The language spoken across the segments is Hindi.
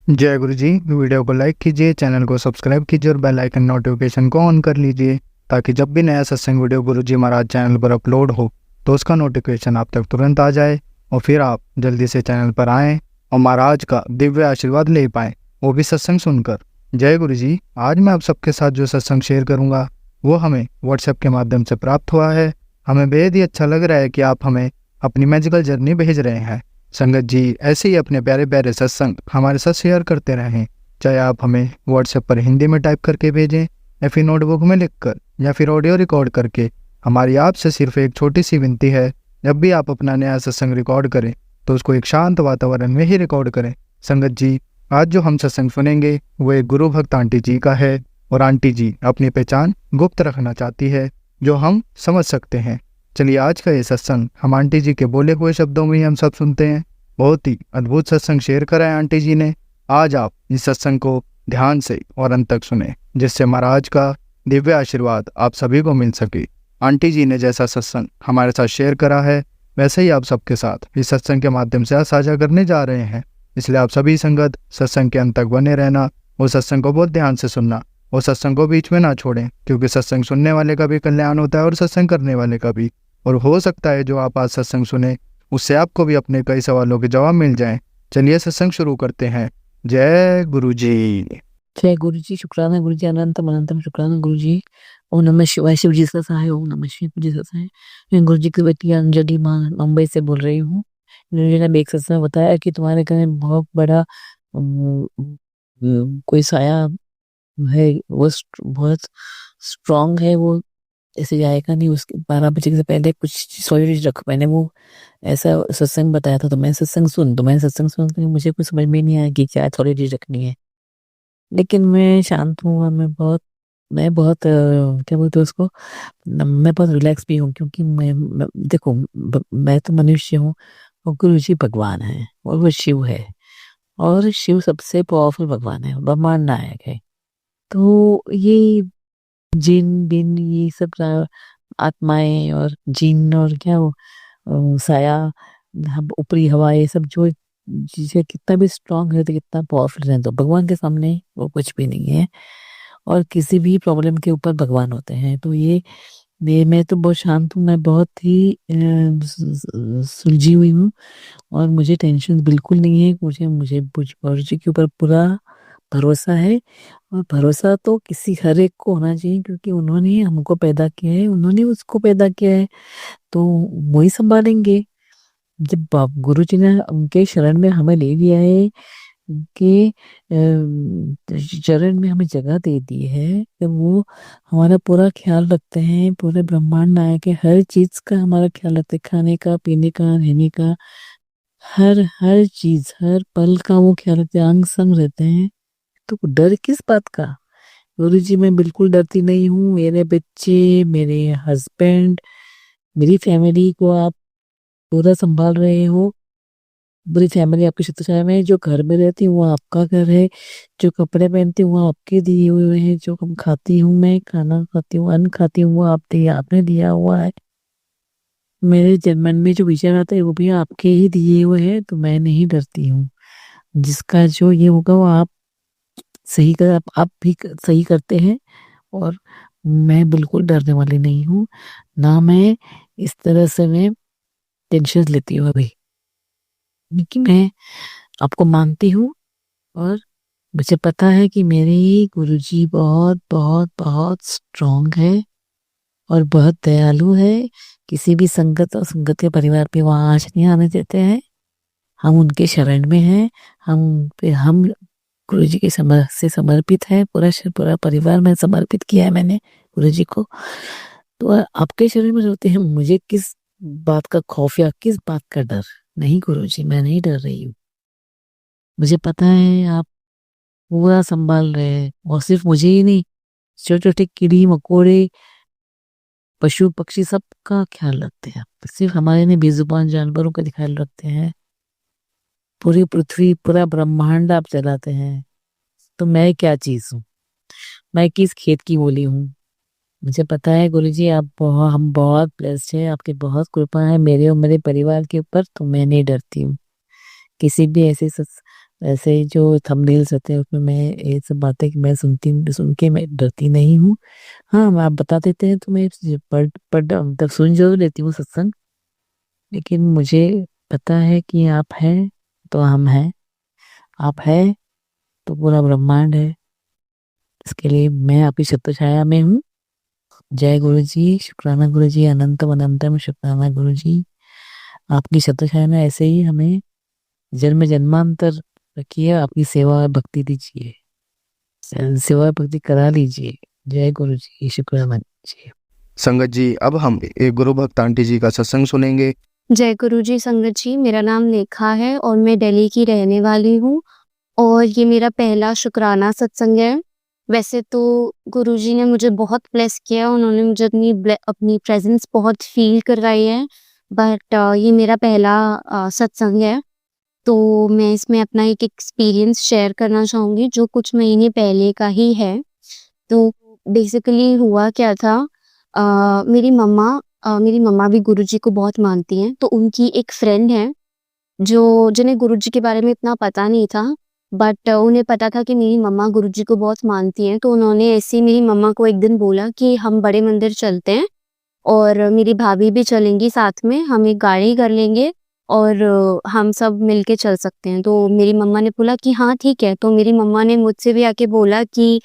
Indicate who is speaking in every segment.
Speaker 1: जय गुरु जी। वीडियो को लाइक कीजिए, चैनल को सब्सक्राइब कीजिए और बेल आइकन नोटिफिकेशन को ऑन कर लीजिए ताकि जब भी नया सत्संग वीडियो गुरु जी महाराज चैनल पर अपलोड हो तो उसका नोटिफिकेशन आप तक तुरंत आ जाए और फिर आप जल्दी से चैनल पर आएँ और महाराज का दिव्य आशीर्वाद ले पाएँ, वो भी सत्संग सुनकर। जय गुरु जी। आज मैं आप सबके साथ जो सत्संग शेयर करूँगा वो हमें व्हाट्सएप के माध्यम से प्राप्त हुआ है। हमें बेहद ही अच्छा लग रहा है कि आप हमें अपनी मैजिकल जर्नी भेज रहे हैं। संगत जी ऐसे ही अपने प्यारे प्यारे सत्संग हमारे साथ शेयर करते रहें, चाहे आप हमें व्हाट्सएप पर हिंदी में टाइप करके भेजें या फिर नोटबुक में लिखकर या फिर ऑडियो रिकॉर्ड करके। हमारी आपसे सिर्फ एक छोटी सी विनती है, जब भी आप अपना नया सत्संग रिकॉर्ड करें तो उसको एक शांत वातावरण में ही रिकॉर्ड करें। संगत जी आज जो हम सत्संग सुनेंगे वो एक गुरु भक्त आंटी जी का है और आंटी जी अपनी पहचान गुप्त रखना चाहती है जो हम समझ सकते हैं। चलिए आज का ये सत्संग हम आंटी जी के बोले हुए शब्दों में ही हम सब सुनते हैं। बहुत ही अद्भुत सत्संग शेयर करा है आंटी जी ने। आज आप इस सत्संग को ध्यान से और अंत तक सुने जिससे महाराज का दिव्य आशीर्वाद आप सभी को मिल सके। आंटी जी ने जैसा सत्संग हमारे साथ शेयर करा है वैसे ही आप सबके साथ इस सत्संग के माध्यम से आज साझा करने जा रहे हैं। इसलिए आप सभी संगत सत्संग के अंत तक बने रहना और सत्संग को बहुत ध्यान से सुनना और सत्संग को बीच में ना छोड़ें, क्योंकि सत्संग सुनने वाले का भी कल्याण होता है और सत्संग करने वाले का भी। और हो सकता है जो आप आज सत्संग सुने उससे आपको भी अपने कई सवालों के जवाब मिल जाएं। चलिए सत्संग शुरू करते हैं। जय गुरु जी।
Speaker 2: जय गुरु जी। शुक्राना गुरु जी। अनंतम अनंतम शुक्राना गुरु जी। ओम नमः शिवाय। शिव जी का सहाय। ओम नमः शिव जी का सहाय। मैं गुरु जी की बेटी अंजलि मां मुंबई से बोल रही हूँ। इन्होंने ने एक सत्संग में बताया कि तुम्हारे घर में बहुत बड़ा कोई साया है, वो बहुत स्ट्रांग है, वो ऐसे जाएगा नहीं। उसके 12 बजे से पहले कुछ सॉलिड रख। मैंने वो ऐसा सत्संग बताया था तो मैंने सत्संग सुन के मुझे कुछ समझ में नहीं आया कि क्या सॉलिड रखनी है। लेकिन मैं शांत हूँ और मैं बहुत क्या बोलते हैं उसको, मैं बहुत रिलैक्स भी हूँ, क्योंकि देखो, मैं तो मनुष्य हूँ और गुरु जी भगवान है और वो शिव है, और शिव सबसे पावरफुल भगवान है, ब्रह्मांड नायक है। तो ये जिन बिन ये सब आत्माएं और जिन और क्या वो साया, ऊपरी हवा, ये सब जो चीजें कितना भी स्ट्रांग है तो कितना पावरफुल है, तो भगवान के सामने वो कुछ भी नहीं है। और किसी भी प्रॉब्लम के ऊपर भगवान होते हैं। तो ये मैं तो बहुत शांत हूँ। मैं बहुत ही सुलझी हुई हूँ और मुझे टेंशन बिल्कुल नहीं है। मुझे मुझे गुरु जी के ऊपर पूरा भरोसा है। और भरोसा तो किसी हर एक को होना चाहिए, क्योंकि उन्होंने हमको पैदा किया है, उन्होंने उसको पैदा किया है, तो वही संभालेंगे। जब गुरु जी ने उनके शरण में हमें ले लिया है, उनके चरण में हमें जगह दे दी है, तो वो हमारा पूरा ख्याल रखते हैं। पूरे ब्रह्मांड नायक है, हर चीज का हमारा ख्याल रखते हैं, खाने का, पीने का, रहने का, हर हर चीज, हर पल का वो ख्याल रखते हैं, अंग संग रहते हैं। तो डर किस बात का? गुरु जी मैं बिल्कुल डरती नहीं हूँ। मेरे बच्चे, मेरे हस्बैंड, मेरी फैमिली को आप पूरा संभाल रहे हो। पूरी फैमिली आपकी छत्रछाया में है। जो घर में रहती हूँ वो आपका घर है, जो कपड़े पहनती हूँ वो आपके दिए हुए हैं, जो हम खाती हूँ, मैं खाना खाती हूँ, अन्न खाती हूँ, वो आपने दिया हुआ है। मेरे मन में जो विचार आता है वो भी आपके ही दिए हुए हैं, तो मैं नहीं डरती हूँ। जिसका जो ये होगा वो आप सही कर, आप भी सही करते हैं। और मैं बिल्कुल डरने वाली नहीं हूँ, ना मैं इस तरह से मैं टेंशन लेती हूँ अभी, क्योंकि मैं आपको मानती हूँ। और मुझे पता है कि मेरे गुरुजी बहुत बहुत बहुत स्ट्रांग है और बहुत दयालु है। किसी भी संगत और संगत के परिवार पे वहां आँच नहीं आने देते हैं। हम उनके शरण में हैं। हम गुरुजी के से समर्पित है। पूरा परिवार में समर्पित किया है मैंने गुरुजी को। तो आपके शरण में होते हैं, मुझे किस बात का खौफ या किस बात का डर? नहीं गुरुजी, मैं नहीं डर रही हूँ। मुझे पता है आप पूरा संभाल रहे हैं, और सिर्फ मुझे ही नहीं, छोटे छोटे कीड़ी मकोड़े, पशु पक्षी, सबका ख्याल रखते हैं आप। सिर्फ हमारे नहीं, बेजुबान जानवरों का ख्याल रखते हैं। पूरी पृथ्वी, पूरा ब्रह्मांड आप चलाते हैं। तो मैं क्या चीज हूँ? मैं किस खेत की बोली हूँ? मुझे पता है गुरुजी, हम बहुत ब्लेस्ड है, आपकी बहुत कृपा है मेरे और मेरे परिवार के ऊपर, तो मैं नहीं डरती हूँ। किसी भी ऐसे ऐसे ही जो थंबनेल्स रहते हैं उसमें मैं ये सब बातें मैं सुन के मैं डरती नहीं हूँ। हाँ, मैं आप बता देते हैं तो मैं पढ़ मतलब सुन ज़रूर लेती हूँ सत्संग, लेकिन मुझे पता है कि आप हैं तो हम हैं, आप हैं तो पूरा ब्रह्मांड है। इसके लिए मैं आपकी छत्र छाया में हूँ। जय गुरु जी, शुक्राना गुरु जी, अनंतम अनंतम शुक्राना गुरु जी। आपकी छत्र छाया में ऐसे ही हमें जन्म जन्मांतर रखिए, आपकी सेवा और भक्ति दीजिए, सेवा और भक्ति करा लीजिए। जय गुरु जी, शुक्राना जी।
Speaker 1: संगत जी, अब हम एक गुरु भक्त आंटी जी का सत्संग सुनेंगे।
Speaker 3: जय गुरु जी संगत जी, मेरा नाम लेखा है और मैं दिल्ली की रहने वाली हूँ और ये मेरा पहला शुक्राना सत्संग है। वैसे तो गुरुजी ने मुझे बहुत ब्लेस किया, उन्होंने मुझे अपनी प्रेजेंस बहुत फील करवाई है, बट ये मेरा पहला सत्संग है। तो मैं इसमें अपना एक एक्सपीरियंस शेयर करना चाहूँगी जो कुछ महीने पहले का ही है। तो बेसिकली हुआ क्या था, मेरी मम्मा भी गुरुजी को बहुत मानती हैं, तो उनकी एक फ्रेंड है जिन्हें गुरुजी के बारे में इतना पता नहीं था, बट उन्हें पता था कि मेरी मम्मा गुरुजी को बहुत मानती हैं, तो उन्होंने ऐसे ही मेरी मम्मा को एक दिन बोला कि हम बड़े मंदिर चलते हैं और मेरी भाभी भी चलेंगी साथ में, हम एक गाड़ी कर लेंगे और हम सब मिलके चल सकते हैं। तो मेरी मम्मा ने बोला कि हाँ ठीक है, तो मेरी मम्मा ने मुझसे भी आके बोला कि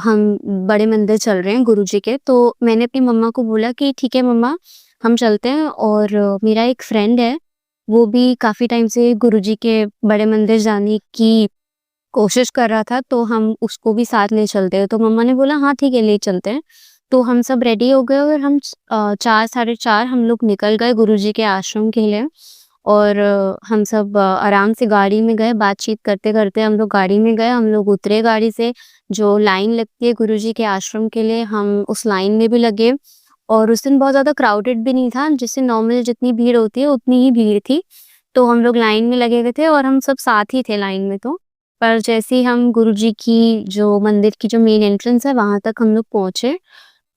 Speaker 3: हम बड़े मंदिर चल रहे हैं गुरुजी के, तो मैंने अपनी मम्मा को बोला कि ठीक है मम्मा, हम चलते हैं। और मेरा एक फ्रेंड है, वो भी काफ़ी टाइम से गुरुजी के बड़े मंदिर जाने की कोशिश कर रहा था, तो हम उसको भी साथ ले चलते हैं। तो मम्मा ने बोला हाँ ठीक है, ले चलते हैं। तो हम सब रेडी हो गए और हम 4 साढ़े 4 हम लोग निकल गए गुरुजी के आश्रम के लिए और हम सब आराम से गाड़ी में गए, बातचीत करते-करते हम लोग गाड़ी में गए, हम लोग उतरे गाड़ी से, जो लाइन लगती है गुरुजी के आश्रम के लिए, हम उस लाइन में भी लगे और उस दिन बहुत ज़्यादा क्राउडेड भी नहीं था, जैसे नॉर्मल जितनी भीड़ होती है उतनी ही भीड़ थी। तो हम लोग लाइन में लगे हुए थे और हम सब साथ ही थे लाइन में तो। पर जैसे ही हम गुरुजी की जो मंदिर की जो मेन एंट्रेंस है वहाँ तक हम लोग पहुँचे,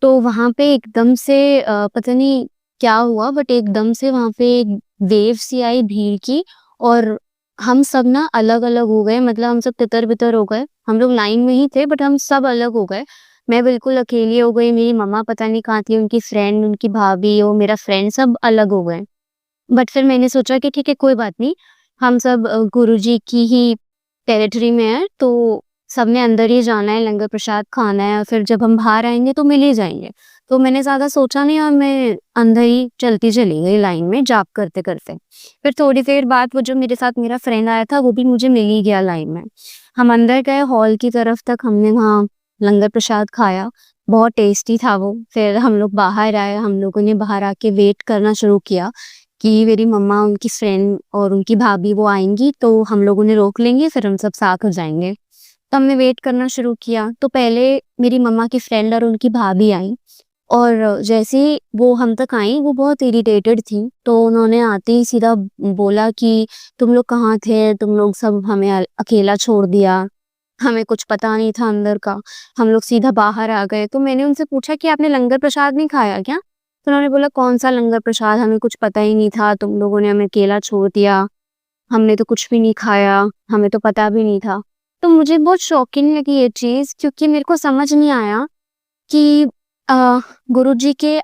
Speaker 3: तो वहाँ पे एकदम से पता नहीं क्या हुआ, बट एकदम से वहाँ पे एक वेव सी आई भीड़ की और हम सब ना अलग-अलग हो गए, मतलब हम सब तितर-बितर हो गए। हम लोग लाइन में ही थे बट हम सब अलग हो गए। मैं बिल्कुल अकेली हो गई, मेरी मम्मा पता नहीं कहाँ थी, उनकी फ्रेंड, उनकी भाभी और मेरा फ्रेंड सब अलग हो गए। बट फिर मैंने सोचा कि ठीक है कोई बात नहीं, हम सब गुरुजी की ही टेरिटरी में है, तो सबने अंदर ही जाना है, लंगर प्रसाद खाना है और फिर जब हम बाहर आएँगे तो मिल ही जाएँगे। तो मैंने ज़्यादा सोचा नहीं और मैं अंदर ही चलती चली गई लाइन में जाप करते-करते। फिर थोड़ी देर बाद वो जो मेरे साथ मेरा फ्रेंड आया था वो भी मुझे मिल ही गया लाइन में। हम अंदर गए हॉल की तरफ तक, हमने वहाँ लंगर प्रसाद खाया, बहुत टेस्टी था वो। फिर हम लोग बाहर आए, हम लोगों ने बाहर आके वेट करना शुरू किया कि मेरी मम्मा, उनकी फ्रेंड और उनकी भाभी वो आएँगी तो हम लोग उन्हें रोक लेंगे, फिर हम सब साथ हो जाएँगे। तो हमने वेट करना शुरू किया, तो पहले मेरी मम्मा की फ्रेंड और उनकी भाभी आई और जैसे ही वो हम तक आई, वो बहुत इरिटेटेड थी, तो उन्होंने आते ही सीधा बोला कि तुम लोग कहाँ थे? तुम लोग सब हमें अकेला छोड़ दिया, हमें कुछ पता नहीं था अंदर का, हम लोग सीधा बाहर आ गए। तो मैंने उनसे पूछा कि आपने लंगर प्रसाद नहीं खाया क्या? तो उन्होंने बोला कौन-सा लंगर प्रसाद, हमें कुछ पता ही नहीं था, तुम लोगों ने हमें अकेला छोड़ दिया, हमने तो कुछ भी नहीं खाया, हमें तो पता भी नहीं था। तो मुझे बहुत शॉकिंग लगी ये चीज़, क्योंकि मेरे को समझ नहीं आया कि गुरुजी के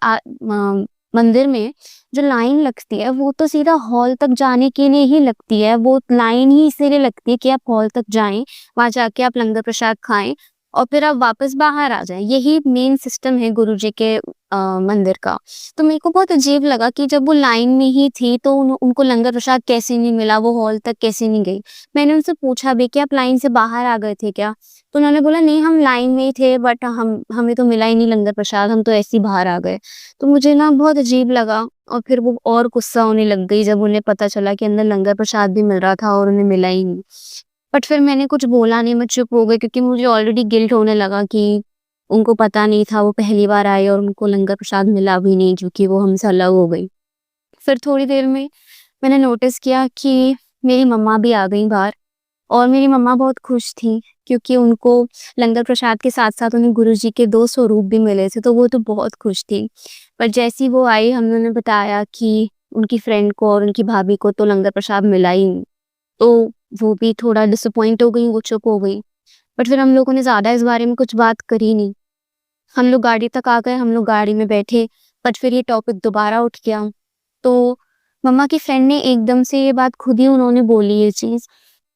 Speaker 3: मंदिर में जो लाइन लगती है वो तो सीधा हॉल तक जाने के लिए ही लगती है, वो लाइन ही इसीलिए लगती है कि आप हॉल तक जाएँ, वहाँ जाके आप लंगर प्रसाद खाएँ और फिर आप वापस बाहर आ जाएँ। यही मेन सिस्टम है गुरुजी के मंदिर का। तो मेरे को बहुत अजीब लगा कि जब वो लाइन में ही थी तो उनको लंगर प्रसाद कैसे नहीं मिला, वो हॉल तक कैसे नहीं गई? मैंने उनसे पूछा भी कि आप लाइन से बाहर आ गए थे क्या? तो उन्होंने बोला नहीं, हम लाइन में ही थे बट हमें तो मिला ही नहीं लंगर प्रसाद, हम तो ऐसे ही बाहर आ गए। तो मुझे ना बहुत अजीब लगा और फिर वो और गुस्सा होने लग गई जब उन्हें पता चला कि अंदर लंगर प्रसाद भी मिल रहा था और उन्हें मिला ही नहीं। बट फिर मैंने कुछ बोला नहीं, मैं चुप हो गई क्योंकि मुझे ऑलरेडी गिल्ट होने लगा कि उनको पता नहीं था, वो पहली बार आए और उनको लंगर प्रसाद मिला भी नहीं, क्योंकि वो हमसे अलग हो गई। फिर थोड़ी देर में मैंने नोटिस किया कि मेरी मम्मा भी आ गई बाहर और मेरी मम्मा बहुत खुश थी क्योंकि उनको लंगर प्रसाद के साथ-साथ उन्हें गुरुजी के 2 स्वरूप भी मिले थे, तो वो तो बहुत खुश थी। पर जैसे ही वो आई, हमने उन्हें बताया कि उनकी फ्रेंड को और उनकी भाभी को तो लंगर प्रसाद मिला ही नहीं। तो वो भी थोड़ा डिसअपॉइंट हो गई, वो चुप हो गई। बट फिर हम लोगों ने ज़्यादा इस बारे में कुछ बात करी नहीं। हम लोग गाड़ी तक आ गए, हम लोग गाड़ी में बैठे, बट फिर ये टॉपिक दोबारा उठ गया। तो मम्मा की फ्रेंड ने एकदम से ये बात खुद ही उन्होंने बोली ये चीज़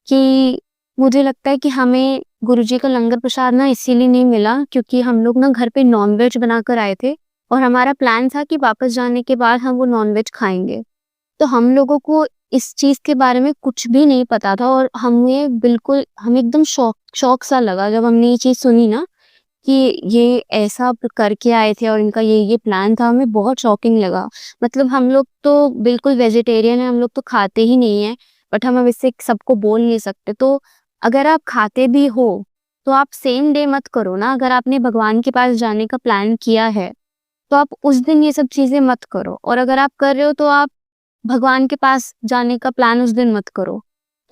Speaker 3: कि मुझे लगता है कि हमें गुरुजी का लंगर प्रसाद ना इसीलिए नहीं मिला क्योंकि हम लोग ना घर पे नॉनवेज बनाकर आए थे और हमारा प्लान था कि वापस जाने के बाद हम वो नॉनवेज खाएँगे। तो हम लोगों को इस चीज़ के बारे में कुछ भी नहीं पता था और हमें एकदम शॉक सा लगा जब हमने ये चीज़ सुनी ना कि ये ऐसा करके आए थे और इनका ये प्लान था, हमें बहुत शॉकिंग लगा। मतलब हम लोग तो बिल्कुल वेजिटेरियन हैं, हम लोग तो खाते ही नहीं हैं, बट हम अब इससे सबको बोल नहीं सकते। तो अगर आप खाते भी हो, तो आप सेम डे मत करो ना। अगर आपने भगवान के पास जाने का प्लान किया है, तो आप उस दिन ये सब चीज़ें मत करो और अगर आप कर रहे हो तो आप भगवान के पास जाने का प्लान उस दिन मत करो।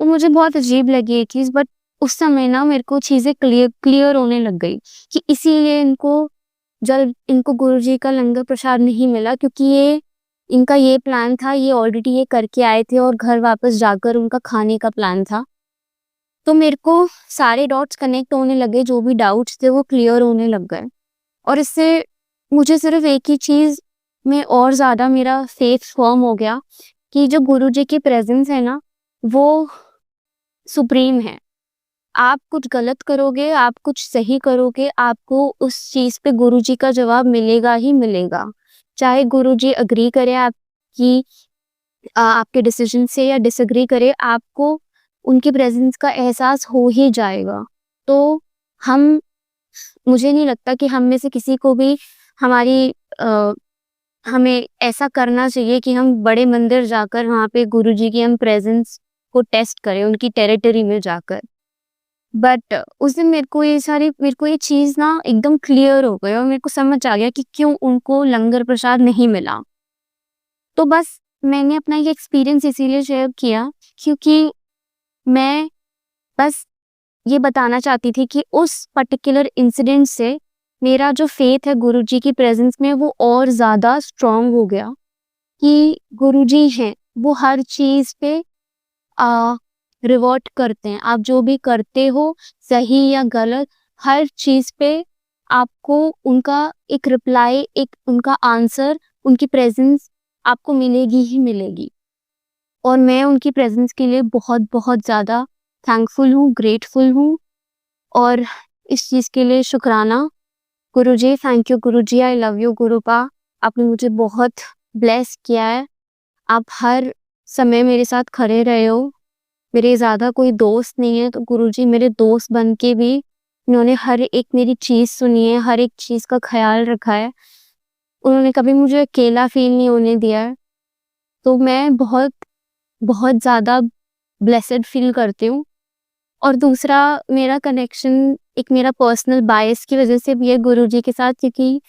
Speaker 3: तो मुझे बहुत अजीब लगी ये चीज़, बट उस समय ना मेरे को चीज़ें क्लियर होने लग गई कि इसीलिए इनको गुरुजी का लंगर प्रसाद नहीं मिला क्योंकि इनका ये प्लान था, ये ऑलरेडी ये करके आए थे और घर वापस जाकर उनका खाने का प्लान था। तो मेरे को सारे डॉट्स कनेक्ट होने लगे, जो भी डाउट्स थे वो क्लियर होने लग गए और इससे मुझे सिर्फ एक ही चीज़ में और ज़्यादा मेरा फेथ फर्म हो गया कि जो गुरुजी की प्रेज़ेंस है ना, वो सुप्रीम है। आप कुछ गलत करोगे, आप कुछ सही करोगे, आपको उस चीज़ पे गुरुजी का जवाब मिलेगा ही मिलेगा। चाहे गुरुजी एग्री करे आपके डिसीजन से या डिसएग्री करे, आपको उनकी प्रेज़ेंस का एहसास हो ही जाएगा। तो हम मुझे नहीं लगता कि हम में से किसी को भी हमें ऐसा करना चाहिए कि हम बड़े मंदिर जाकर वहाँ पे गुरुजी की हम प्रेज़ेंस को टेस्ट करें, उनकी टेरिटरी में जाकर। बट उस दिन मेरे को ये चीज़ ना एकदम क्लियर हो गई और मेरे को समझ आ गया कि क्यों उनको लंगर प्रसाद नहीं मिला। तो बस मैंने अपना ये एक्सपीरियंस इसीलिए शेयर किया क्योंकि मैं बस ये बताना चाहती थी कि उस पर्टिकुलर इंसिडेंट से मेरा जो फेथ है गुरुजी की प्रेजेंस में वो और ज़्यादा स्ट्रॉन्ग हो गया कि गुरुजी हैं, वो हर चीज़ पे रिवर्ट करते हैं। आप जो भी करते हो, सही या गलत, हर चीज़ पे आपको उनका एक रिप्लाई, एक उनका आंसर, उनकी प्रेजेंस आपको मिलेगी ही मिलेगी। और मैं उनकी प्रेजेंस के लिए बहुत ज़्यादा थैंकफुल हूँ, ग्रेटफुल हूँ और इस चीज़ के लिए शुक्राना। Guruji, thank you Guruji, I love you Gurupa. आपने मुझे बहुत ब्लेस किया है। आप हर समय मेरे साथ खड़े रहे हो। मेरे ज़्यादा कोई दोस्त नहीं है, तो गुरुजी मेरे दोस्त बन के भी इन्होंने हर एक मेरी चीज़ सुनी है, हर एक चीज़ का ख़्याल रखा है। उन्होंने कभी मुझे अकेला फ़ील नहीं होने दिया है। तो मैं बहुत ज़्यादा ब्लेसेड फ़ील करती हूँ। और दूसरा मेरा कनेक्शन एक मेरा पर्सनल बायस की वज़ह से भी है गुरुजी के साथ क्योंकि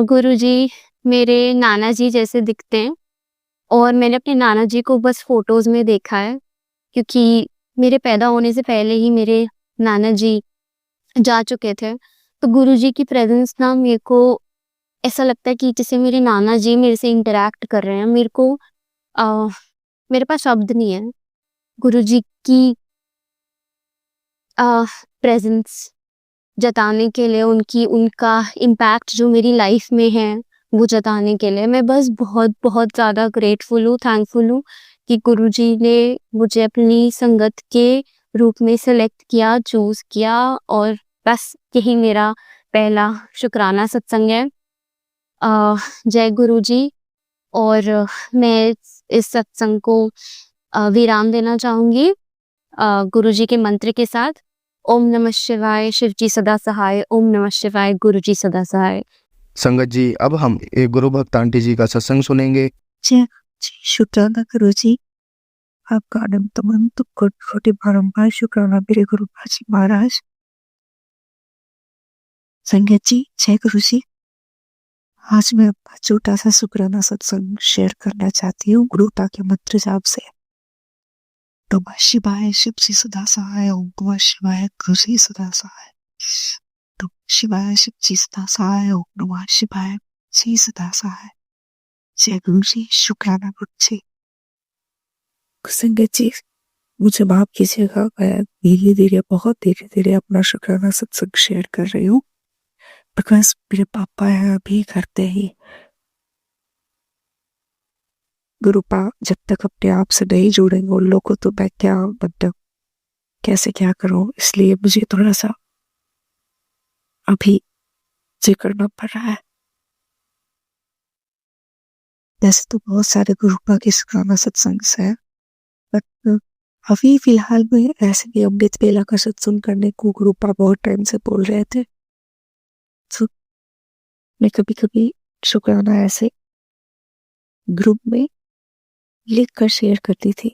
Speaker 3: गुरुजी मेरे नाना जी जैसे दिखते हैं और मैंने अपने नाना जी को बस फ़ोटोज़ में देखा है क्योंकि मेरे पैदा होने से पहले ही मेरे नाना जी जा चुके थे। तो गुरुजी की प्रेज़ेंस ना मेरे को ऐसा लगता है कि जैसे मेरे नाना जी मेरे से इंटरैक्ट कर रहे हैं। मेरे पास शब्द नहीं है गुरुजी की प्रेज़ेंस जताने के लिए, उनका इम्पैक्ट जो मेरी लाइफ में है वो जताने के लिए। मैं बस बहुत ज़्यादा ग्रेटफुल हूँ, थैंकफुल हूँ कि गुरुजी ने मुझे अपनी संगत के रूप में सेलेक्ट किया, चूज़ किया और बस यही मेरा पहला शुक्राना सत्संग है। जय गुरुजी। और मैं इस सत्संग को विराम देना चाहूँगी गुरुजी के मंत्र के साथ। ओम नमः शिवाय, शिव जी सदा सहाय। ओम नमः शिवाय, गुरुजी सदा सहाय।
Speaker 1: संगत जी, अब हम एक गुरु भक्त आंटी जी का सत्संग सुनेंगे।
Speaker 4: जय जी, शुक्राना गुरुजी। आपका अनंत अनंत कोटि बारंबार शुक्राना मेरे गुरु बाजी महाराज। संगत जी, जय गुरुजी। आज मैं अपना छोटा सा शुक्राना सत्संग शेयर करना चाहती हूँ गुरुता के मंत्र जाप से। नमः शिवाय, शिव जी सदा सहाय। ओम नमः शिवाय, गुरुजी सदा सहाय। नमः शिवाय, शिव जी सदा सहाय। ओम नमः शिवाय, जी सदा सहाय। जय गुरुजी, शुक्राना गुरुजी। संगत जी, मुझे माफ कीजिएगा, मैं धीरे धीरे, बहुत धीरे धीरे अपना शुक्राना सत्संग शेयर कर रही हूँ, बिकॉज मेरे पापा हैं अभी घर पे ही। गुरुपा जब तक अपने आप से नहीं जुड़ेंगे उन लोगों को, तो मैं क्या मतलब कैसे क्या करूं, इसलिए मुझे थोड़ा सा अभी ये करना पड़ रहा है। वैसे तो बहुत सारे गुरुपा के शुक्राना सत्संग है, बट अभी फिलहाल में ऐसे भी अमृत वेला का सत्संग करने को गुरुपा बहुत टाइम से बोल रहे थे, तो मैं कभी कभी शुक्राना ऐसे ग्रुप में लिख कर शेयर करती थी,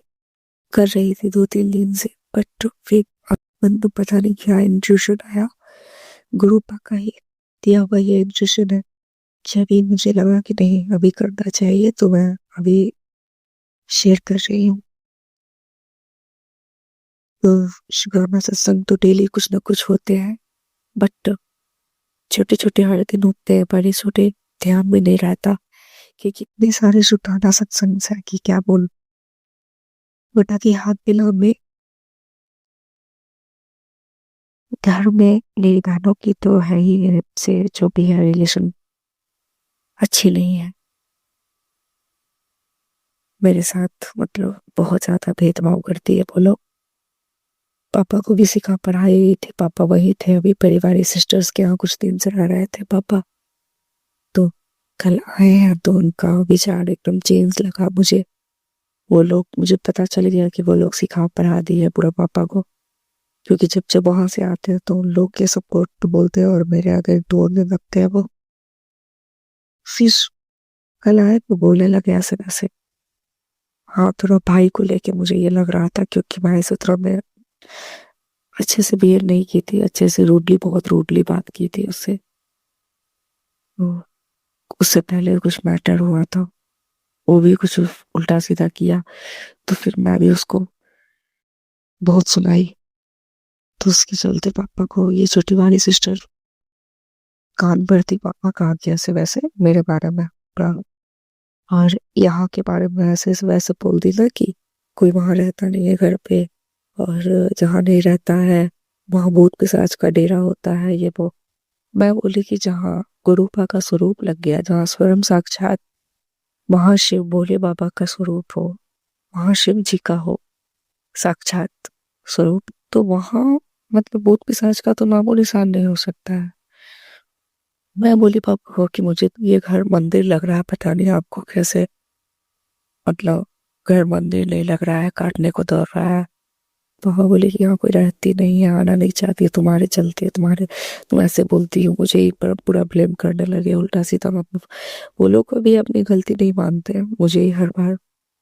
Speaker 4: कर रही थी 2-3 दिन से, बट फिर अब मन तो पता नहीं क्या इंट्यूशन आया, गुरुपा का ही दिया हुआ ये इंट्यूशन है कि अभी मुझे लगा कि नहीं अभी करना चाहिए, तो मैं अभी शेयर कर रही हूँ। तो शुक्राना सत्संग तो डेली कुछ ना कुछ होते हैं, बट छोटे छोटे हर दिन होते हैं, बड़े छोटे ध्यान में नहीं रहता कि कितने सारे शुक्राना सत्संग है कि क्या बोल। बटा की हाथ पिला में घर में मेरी बहनों की तो है ही, मेरे से जो भी है रिलेशन अच्छी नहीं है, मेरे साथ मतलब बहुत ज्यादा भेदभाव करती है वो लोग। पापा को भी सिखा पढ़ाई थे, पापा वही थे, अभी परिवारी सिस्टर्स के यहाँ कुछ दिन से रह रहे थे पापा, तो कल आए हैं तो उनका विचार एकदम चेंज लगा मुझे। वो लोग, मुझे पता चल गया कि वो लोग सिखा पढ़ा दिए पूरा पापा को, क्योंकि जब जब वहां से आते हैं तो उन लोग के सपोर्ट तो बोलते हैं और मेरे आगे दौड़ने लगते हैं वो। फिर कल आए तो बोलने लगे ऐसे वैसे। हाँ, थोड़ा भाई को लेके मुझे ये लग रहा था, क्योंकि भाई से थोड़ा मैं अच्छे से बिहेव नहीं की थी, अच्छे से रूडली, बहुत रूडली बात की थी उससे। तो उससे पहले कुछ मैटर हुआ था, वो भी कुछ उल्टा सीधा किया, तो फिर मैं भी उसको बहुत सुनाई, तो उसके चलते पापा को ये छोटी वाली सिस्टर कान भरती पापा कहा कि ऐसे वैसे मेरे बारे में पूरा, और यहाँ के बारे में ऐसे वैसे बोल दी ना कि कोई वहां रहता नहीं है घर पे, और जहाँ नहीं रहता है वहां भूत पिशाच का डेरा होता है, ये वो। मैं बोली कि जहाँ गुरुपा का स्वरूप लग गया, जहाँ स्वयं साक्षात वहां शिव भोले बाबा का स्वरूप हो, वहां शिव जी का हो साक्षात स्वरूप, तो वहां मतलब भूत पिशाच का तो नामो निशान नहीं हो सकता है। मैं बोली पापा को कि मुझे तो ये घर मंदिर लग रहा है, पता नहीं आपको कैसे, मतलब घर मंदिर नहीं लग रहा है, काटने को दौड़ रहा है। पापा बोले कि यहाँ कोई रहती नहीं है, आना नहीं चाहती, तुम्हारे चलते, तुम्हारे, तुम ऐसे बोलती हो, मुझे ही पर पूरा ब्लेम करने लगे उल्टा सीधा। वो लोग कभी अपनी गलती नहीं मानते हैं, मुझे ही हर बार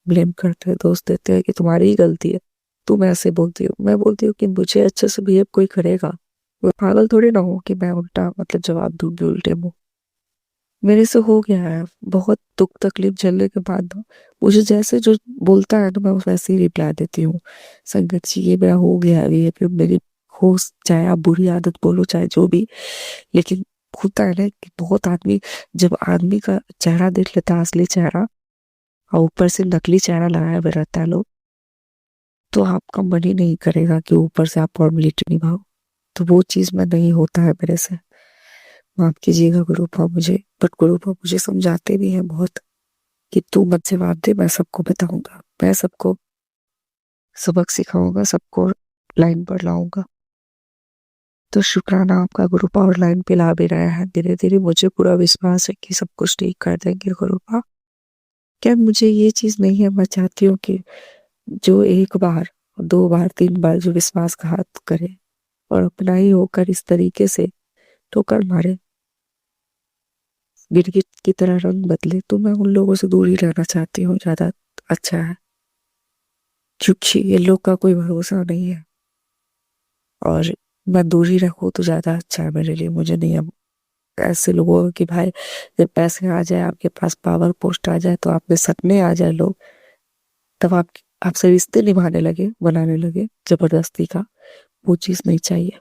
Speaker 4: ब्लेम करते हैं, दोष देते हैं कि तुम्हारी ही गलती है, तुम ऐसे बोलती हो। मैं बोलती हूँ कि मुझे अच्छे से बिहेव कोई करेगा, वो पागल थोड़ी ना हो कि मैं उल्टा मतलब जवाब दूंगी उल्टे मुंह। मेरे से हो गया है, बहुत दुख तकलीफ झेलने के बाद ना, मुझे जैसे जो बोलता है ना मैं वैसे ही रिप्लाई देती हूँ। संगत जी ये मेरा हो गया है, ये फिर मेरी हो, चाहे आप बुरी आदत बोलो चाहे जो भी, लेकिन होता है ना कि बहुत आदमी, जब आदमी का चेहरा देख लेता है असली चेहरा, और ऊपर से नकली चेहरा लगाया हुआ रहता है लोग, तो आपका मन ही नहीं करेगा कि ऊपर से आप फॉर्मेलिटी निभाओ। तो वो चीज में नहीं होता है मेरे से, माफ कीजिएगा गुरुपा मुझे, बट गुरुपा मुझे समझाते भी हैं बहुत कि तू मत से बात दे, मैं सबको बताऊंगा, मैं सबको सबक सिखाऊंगा, सबको लाइन पर लाऊंगा। तो शुक्राना आपका गुरुपा, और लाइन पे ला भी रहे हैं धीरे धीरे, मुझे पूरा विश्वास है कि सब कुछ ठीक कर देंगे गुरुपा। क्या मुझे ये चीज नहीं है, मैं चाहती हूँ कि जो एक बार, 2 बार, 3 बार जो विश्वासघात करे और अपना ही होकर इस तरीके से ठोकर मारे, गिरगिट की तरह रंग बदले, तो मैं उन लोगों से दूर ही रहना चाहती हूँ, ज्यादा अच्छा है, क्योंकि ये लोग का कोई भरोसा नहीं है, और मैं दूर ही रखूँ तो ज्यादा अच्छा है मेरे लिए। मुझे नहीं अब ऐसे लोगों की, भाई जब पैसे आ जाए आपके पास, पावर पोस्ट आ जाए, तो आप में सपने आ जाए लोग, तब आप आपसे रिश्ते निभाने लगे, बनाने लगे जबरदस्ती का, वो चीज नहीं चाहिए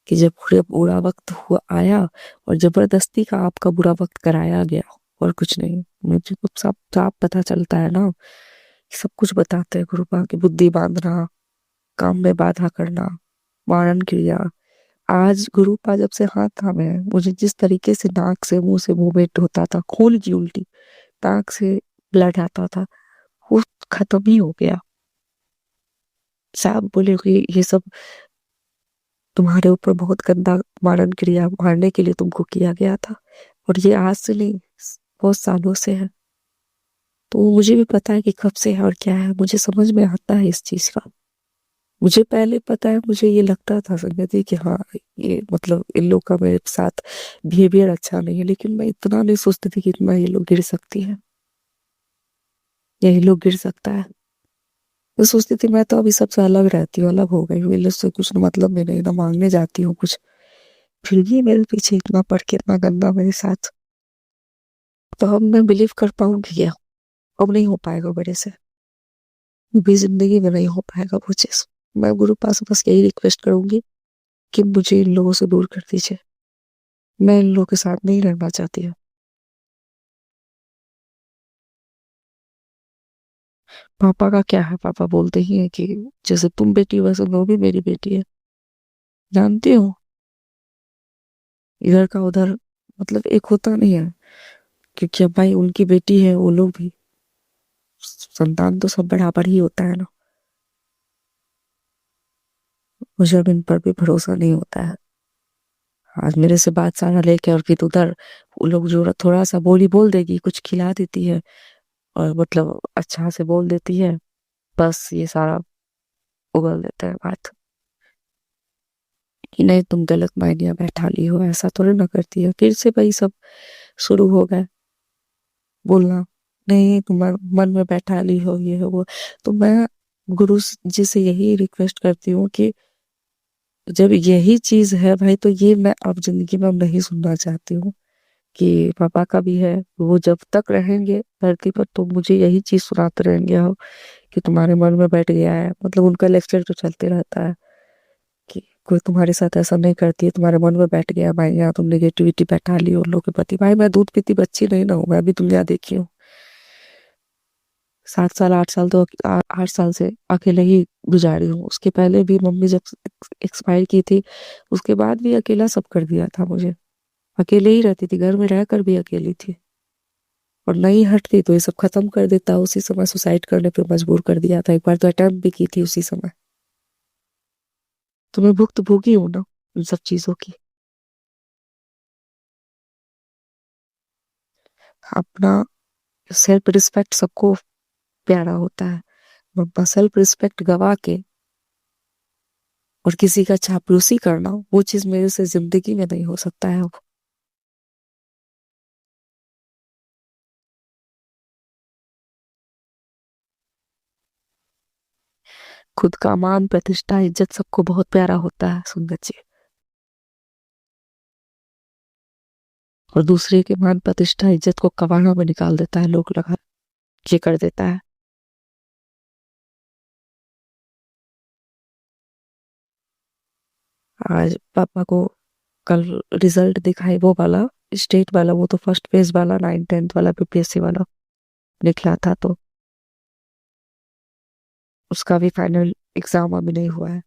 Speaker 4: कि जब पूरा बुरा वक्त हुआ आया और जबरदस्ती का आपका बुरा वक्त कराया गया, और कुछ नहीं। मुझे तो सब साफ पता चलता है ना, सब कुछ बताते हैं गुरुपा की बुद्धि बांधना, काम में बाधा करना, वारण क्रिया। आज गुरुपा जब से हाथ थामे हैं, मुझे जिस तरीके से नाक से मुंह से मूवमेंट होता था, खून की उल्टी, नाक से ब्लड आता था, वो खत्म ही हो गया। साहब बोले कि ये सब तुम्हारे ऊपर बहुत गंदा मारण क्रिया मारने के लिए तुमको किया गया था, और ये आज से नहीं, बहुत सालों से है। तो मुझे भी पता है कि कब से है और क्या है, मुझे समझ में आता है इस चीज का। मुझे पहले पता है, मुझे ये लगता था संगति कि हाँ, ये मतलब इन लोग का मेरे साथ बिहेवियर अच्छा नहीं है, लेकिन मैं इतना नहीं सोचती थी कि इतना ये लोग गिर सकती है, या ये लोग गिर सकता है। मैं सोचती थी मैं तो अभी सबसे अलग रहती हूँ, अलग हो गई हूँ, इन लोग से कुछ मतलब में नहीं, ना मांगने जाती हूँ कुछ, फिर भी मेरे पीछे इतना पड़ के इतना गंदा मेरे साथ। तो अब मैं बिलीव कर पाऊंगी क्या? अब नहीं हो पाएगा बड़े से, भी जिंदगी में नहीं हो पाएगा वो चीज। मैं गुरु पास बस यही रिक्वेस्ट करूंगी कि मुझे इन लोगों से दूर कर दीजिए, मैं इन लोगों के साथ नहीं रहना चाहती हूँ। पापा का क्या है, पापा बोलते ही है कि जैसे तुम बेटी हो वैसे वो भी मेरी बेटी है, जानती हो, इधर का उधर, मतलब एक होता नहीं है, क्योंकि अब भाई उनकी बेटी है, वो लोग भी, संतान तो सब बराबर ही होता है ना। मुझे अब इन पर भी भरोसा नहीं होता है। आज मेरे से बात सारा लेके और फिर उधर वो लोग जो थोड़ा सा बोली बोल देगी, कुछ खिला देती है, और मतलब अच्छा से बोल देती है, बस ये सारा उगल देता है बात, कि नहीं तुम गलत मायनिया बैठा ली हो, ऐसा थोड़ी ना करती है। फिर से वही सब शुरू हो गए बोलना, नहीं तुम मन में बैठा ली हो, ये हो वो। तो मैं गुरु जी से यही रिक्वेस्ट करती हूँ कि जब यही चीज है भाई, तो ये मैं अब जिंदगी में अब नहीं सुनना चाहती हूँ, कि पापा का भी है, वो जब तक रहेंगे धरती पर तो मुझे यही चीज सुनाते रहेंगे हो, कि तुम्हारे मन में बैठ गया है, मतलब उनका लेक्चर तो चलते रहता है कि कोई तुम्हारे साथ ऐसा नहीं करती है, तुम्हारे मन में बैठ गया भाई, यहाँ तुम नेगेटिविटी बैठा ली उन लोगों के प्रति। भाई मैं दूध पीती बच्ची नहीं ना हूँ, मैं भी दुनिया देखी हूँ। 7 साल 8 साल तो 8 साल से अकेले ही गुजारी हूँ। उसके पहले भी मम्मी जब एक्सपायर की थी, उसके बाद भी अकेला सब कर दिया था मुझे, अकेले ही रहती थी, घर में रहकर भी अकेली थी, और नहीं हटती तो ये सब खत्म कर देता। उसी समय सुसाइड करने पे मजबूर कर दिया था, एक बार तो अटेम्प्ट भी की थी उसी समय। तो मैं भुक्त भोगी हूँ ना इन सब चीजों की। अपना सेल्फ रिस्पेक्ट सबको प्यारा होता है, अपना सेल्फ रिस्पेक्ट गवा के और किसी का चापलूसी करना, वो चीज मेरे से जिंदगी में नहीं हो सकता है अब। खुद का मान प्रतिष्ठा इज्जत सबको बहुत प्यारा होता है सुंदर जी, और दूसरे के मान प्रतिष्ठा इज्जत को कबाड़ा में निकाल देता है, लोग लगा ये कर देता है। आज पापा को कल रिजल्ट दिखाई, वो वाला स्टेट वाला, वो तो फर्स्ट फेज वाला 9th 10th वाला बीपीएससी वाला निकला था, तो उसका भी फाइनल एग्जाम अभी नहीं हुआ है।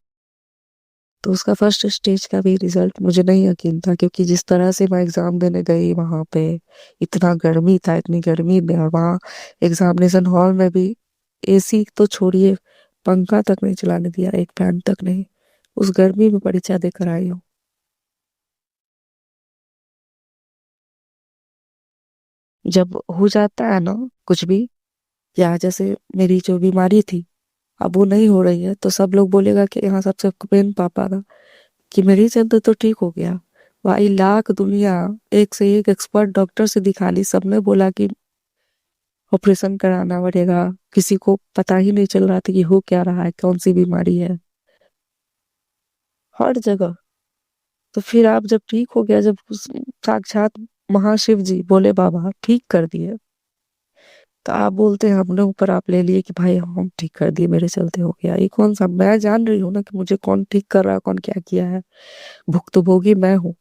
Speaker 4: तो उसका फर्स्ट स्टेज का भी रिजल्ट मुझे नहीं यकीन था, क्योंकि जिस तरह से मैं एग्जाम देने गई वहां पे, इतना गर्मी था, इतनी गर्मी में, और वहाँ एग्जामिनेशन हॉल में भी एसी तो छोड़िए, पंखा तक नहीं चलाने दिया, एक फैन तक नहीं, उस गर्मी में परीक्षा देकर आई हूँ। जब हो जाता है ना कुछ भी, या जैसे मेरी जो बीमारी थी अब वो नहीं हो रही है, तो सब लोग बोलेगा कि यहाँ सबसे मेन पापा का, कि मेरी चलते तो ठीक हो गया। भाई लाख दुनिया, एक से एक एक्सपर्ट डॉक्टर से दिखा ली, सबने बोला कि ऑपरेशन कराना पड़ेगा, किसी को पता ही नहीं चल रहा था कि हो क्या रहा है, कौन सी बीमारी है, हर जगह। तो फिर आप जब ठीक हो गया, जब साक्षात महाशिव जी बोले बाबा ठीक कर दिए, तो आप बोलते हैं हमने ऊपर आप ले लिए कि भाई हम ठीक कर दिए, मेरे चलते हो गया। ये कौन सा, मैं जान रही हूँ ना कि मुझे कौन ठीक कर रहा है, कौन क्या किया है। भुक्तभोगी मैं हूँ,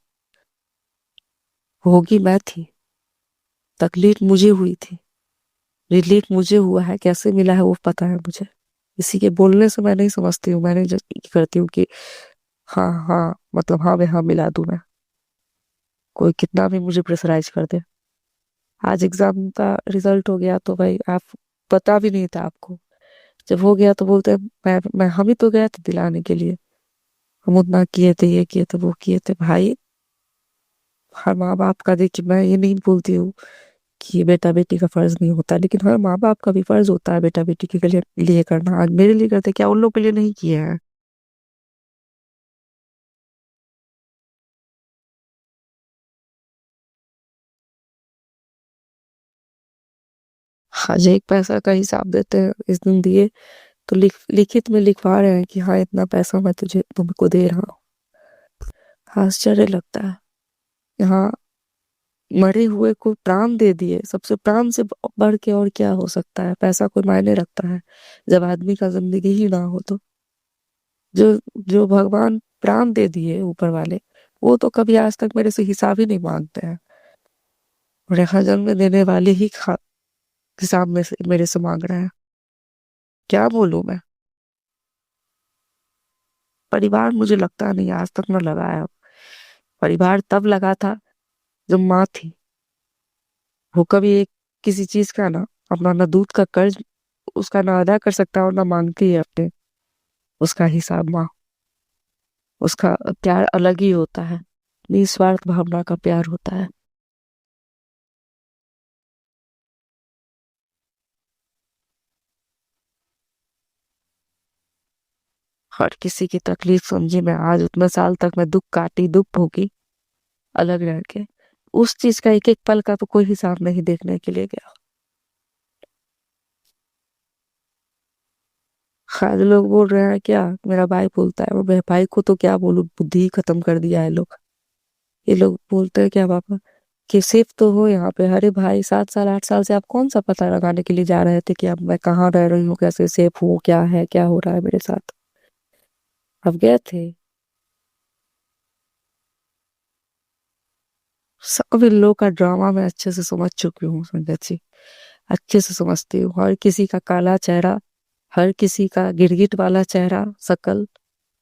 Speaker 4: भोगी मैं थी, तकलीफ मुझे हुई थी, रिलीफ मुझे हुआ है, कैसे मिला है वो पता है मुझे। किसी के बोलने से मैं नहीं समझती हूँ, मैंने जो करती हूँ कि हाँ हाँ मतलब हाँ में हाँ मिला दूं मैं, कोई कितना भी मुझे प्रेशराइज कर दे। आज एग्जाम का रिजल्ट हो गया तो भाई आप, पता भी नहीं था आपको, जब हो गया तो बोलते हैं मैं हम ही तो गए थे दिलाने के लिए, हम उतना किए थे, ये किए थे, वो किए थे। भाई हर माँ बाप का, देखिए मैं ये नहीं बोलती हूँ कि बेटा बेटी का फर्ज नहीं होता, लेकिन हर माँ बाप का भी फर्ज होता है बेटा बेटी के लिए करना। आज मेरे लिए करते, क्या उन लोग के लिए नहीं किए हैं? आज एक पैसा का हिसाब देते हैं, इस दिन दिए तो लिखित में लिखवा रहे हैं कि हाँ इतना पैसा मैं तुमको दे रहा हूँ। आश्चर्य लगता है। यहाँ मरे हुए को प्राण दे दिए, सबसे प्राण से बढ़ के और क्या हो सकता है? पैसा कोई मायने रखता है जब आदमी का जिंदगी ही ना हो तो? जो जो भगवान प्राण दे दिए ऊपर वाले, वो तो कभी आज तक मेरे से हिसाब ही नहीं मांगते हैं, और यहाँ जन्म देने वाले ही हिसाब में से मेरे से मांग रहे हैं। क्या बोलूं मैं? परिवार मुझे लगता नहीं आज तक न लगा है। परिवार तब लगा था जब माँ थी, वो कभी एक किसी चीज का ना अपना, न दूध का कर्ज उसका ना अदा कर सकता और ना मांगती है अपने उसका हिसाब माँ। उसका प्यार अलग ही होता है, निस्वार्थ भावना का प्यार होता है। हर किसी की तकलीफ समझी मैं, आज उतने साल तक मैं दुख काटी, दुख भोगी, अलग रह के। उस चीज का एक एक पल का तो कोई हिसाब नहीं देखने के लिए गया। आज लोग बोल रहे हैं क्या, मेरा भाई बोलता है, वो मेरे भाई को तो क्या बोलूं, बुद्धि ही खत्म कर दिया है लोग। ये लोग बोलते हैं क्या पापा कि सेफ तो हो यहाँ पे? अरे भाई 7 साल 8 साल से आप कौन सा पता लगाने के लिए जा रहे थे कि अब मैं कहाँ रह रही हूँ, कैसे सेफ हूँ, क्या है, क्या हो रहा है मेरे साथ? अब गए थे। सब इन लोग का ड्रामा मैं अच्छे से समझ चुकी हूँ संगत जी, अच्छे से समझती हूँ। हर किसी का काला चेहरा, हर किसी का गिरगिट वाला चेहरा, शकल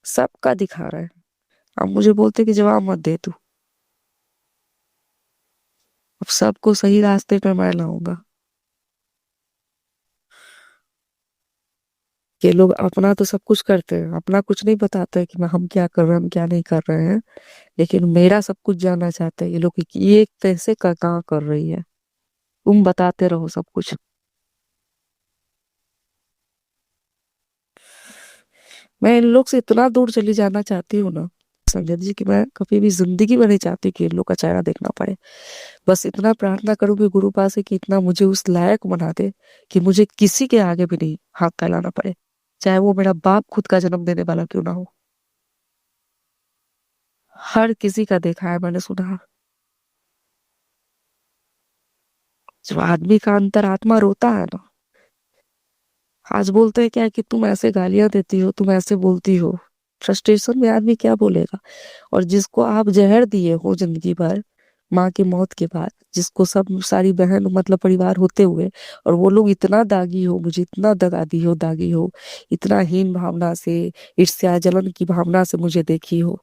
Speaker 4: सबका दिखा रहे हैं। अब मुझे बोलते कि जवाब मत दे तू, अब सबको सही रास्ते पे मैं लाऊंगा। ये लोग अपना तो सब कुछ करते हैं, अपना कुछ नहीं बताते हैं कि मैं हम क्या कर रहे हैं, हम क्या नहीं कर रहे हैं, लेकिन मेरा सब कुछ जानना चाहते हैं ये लोग कि ये कैसे का कहाँ कर रही है। तुम बताते रहो सब कुछ। मैं इन लोग से इतना दूर चली जाना चाहती हूँ ना संजय जी, कि मैं कभी भी जिंदगी में नहीं चाहती कि इन लोग का चेहरा देखना पड़े। बस इतना प्रार्थना करूंगी गुरु पास से कि इतना मुझे उस लायक बना दे कि मुझे किसी के आगे भी नहीं हाथ फैलाना पड़े, चाहे वो मेरा बाप खुद का जन्म देने वाला क्यों ना हो। हर किसी का देखा है मैंने, सुना। जब आदमी का अंतरात्मा रोता है ना, आज बोलते हैं क्या कि तुम ऐसे गालियां देती हो, तुम ऐसे बोलती हो, फ्रस्ट्रेशन में आदमी क्या बोलेगा? और जिसको आप जहर दिए हो जिंदगी भर, माँ की मौत के बाद, जिसको सब सारी बहन मतलब परिवार होते हुए, और वो लोग इतना दागी हो, मुझे इतना दगा दी हो, दागी हो, इतना हीन भावना से, ईर्ष्या जलन की भावना से मुझे देखी हो,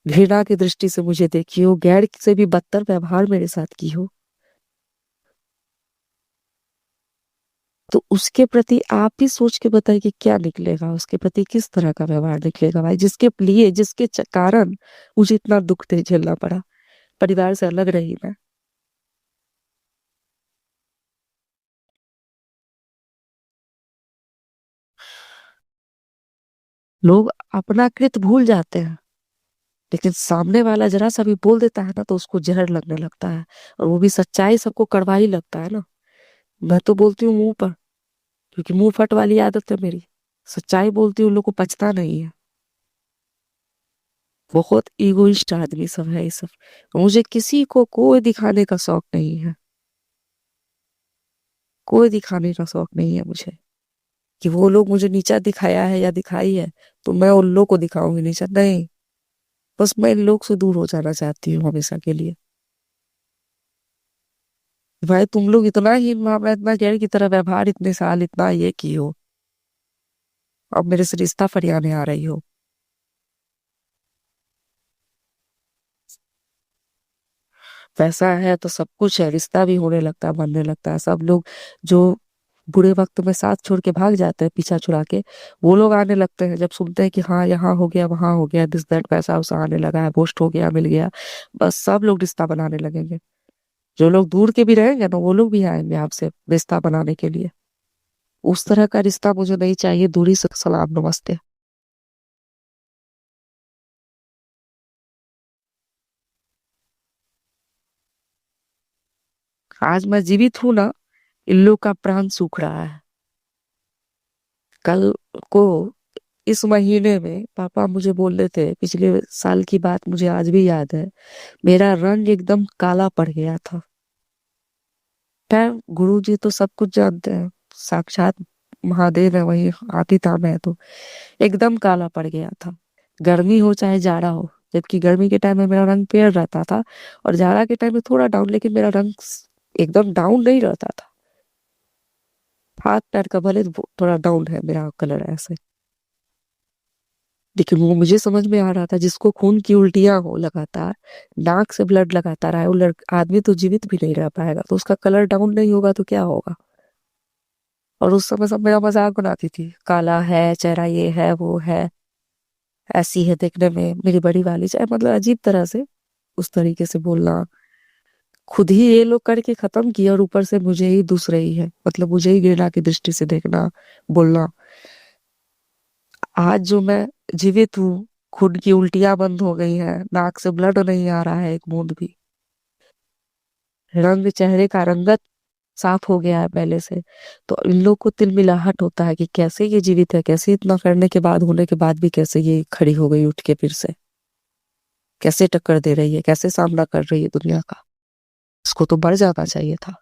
Speaker 4: घृणा की दृष्टि से मुझे देखी हो, गैर से भी बदतर व्यवहार मेरे साथ की हो, तो उसके प्रति आप ही सोच के बताइए कि क्या निकलेगा, उसके प्रति किस तरह का व्यवहार निकलेगा भाई, जिसके लिए, जिसके कारण मुझे इतना दुख झेलना पड़ा, परिवार से अलग रही मैं। लोग अपना कृत भूल जाते हैं, लेकिन सामने वाला जरा सा भी बोल देता है ना तो उसको जहर लगने लगता है, और वो भी सच्चाई सबको कड़वा ही लगता है ना। मैं तो बोलती हूँ मुंह पर, क्योंकि मुंह फट वाली आदत है मेरी। सच्चाई बोलती हूँ, उन लोग को पचता नहीं है। बहुत ईगोइस्ट आदमी सब है ये सब। मुझे किसी को कोई दिखाने का शौक नहीं है, कोई दिखाने का शौक नहीं है मुझे, कि वो लोग मुझे नीचा दिखाया है या दिखाई है तो मैं उन लोग को दिखाऊंगी नीचा, नहीं। बस मैं इन लोग से दूर हो जाना चाहती हूँ हमेशा के लिए। भाई तुम लोग इतना ही मामला, इतना गैर की तरह व्यवहार, इतने साल इतना ये की हो, अब मेरे से रिश्ता फरियाने आ रही हो। पैसा है तो सब कुछ है, रिश्ता भी होने लगता है, बनने लगता है। सब लोग जो बुरे वक्त में साथ छोड़ के भाग जाते हैं पीछा छुड़ा के, वो लोग आने लगते हैं जब सुनते हैं कि हाँ यहाँ हो गया, वहां हो गया, दिस दैट, पैसा उसा आने लगा है, पोस्ट हो गया, मिल गया, बस सब लोग रिश्ता बनाने लगेंगे। जो लोग दूर के भी रहेंगे ना, वो लोग भी आएंगे आपसे रिश्ता बनाने के लिए। उस तरह का रिश्ता मुझे नहीं चाहिए, दूरी से सलाम नमस्ते। आज मैं जीवित हूं ना, इन लोग का प्राण सूख रहा है। कल को इस महीने में पापा मुझे बोल रहे थे, पिछले साल की बात मुझे आज भी याद है, मेरा रंग एकदम काला पड़ गया था। खैर गुरुजी तो सब कुछ जानते हैं, साक्षात महादेव है, वही आती था मैं तो। एकदम काला पड़ गया था, गर्मी हो चाहे जाड़ा हो। जबकि गर्मी के टाइम में मेरा रंग पेयर रहता था, और जाड़ा के टाइम में थोड़ा डाउन, लेकिन मेरा रंग एकदम डाउन नहीं रहता था। हाथ पैर का भले थोड़ा डाउन है मेरा कलर ऐसे, लेकिन वो मुझे समझ में आ रहा था, जिसको खून की उल्टियां हो लगातार, नाक से ब्लड लगातार आए, वो आदमी तो जीवित भी नहीं रह पाएगा। तो उसका कलर डाउन नहीं होगा तो क्या होगा। और उस समय सब मेरा मजाक बनाती थी, काला है चेहरा, ये है वो है, ऐसी है देखने में मेरी बड़ी वाली, चाहे मतलब अजीब तरह से उस तरीके से बोलना। खुद ही ये लोग करके खत्म किया, और ऊपर से मुझे ही दूसरे ही है, मतलब मुझे ही घृणा की दृष्टि से देखना, बोलना। आज जो मैं जीवित हूँ, खून की उल्टियां बंद हो गई है, नाक से ब्लड नहीं आ रहा है एक बूंद भी, रंग चेहरे का रंगत साफ हो गया है पहले से, तो इन लोग को तिलमिलाहट होता है कि कैसे ये जीवित है, कैसे इतना करने के बाद, होने के बाद भी कैसे ये खड़ी हो गई उठ के फिर से, कैसे टक्कर दे रही है, कैसे सामना कर रही है दुनिया का। इसको तो बढ़ जाना चाहिए था।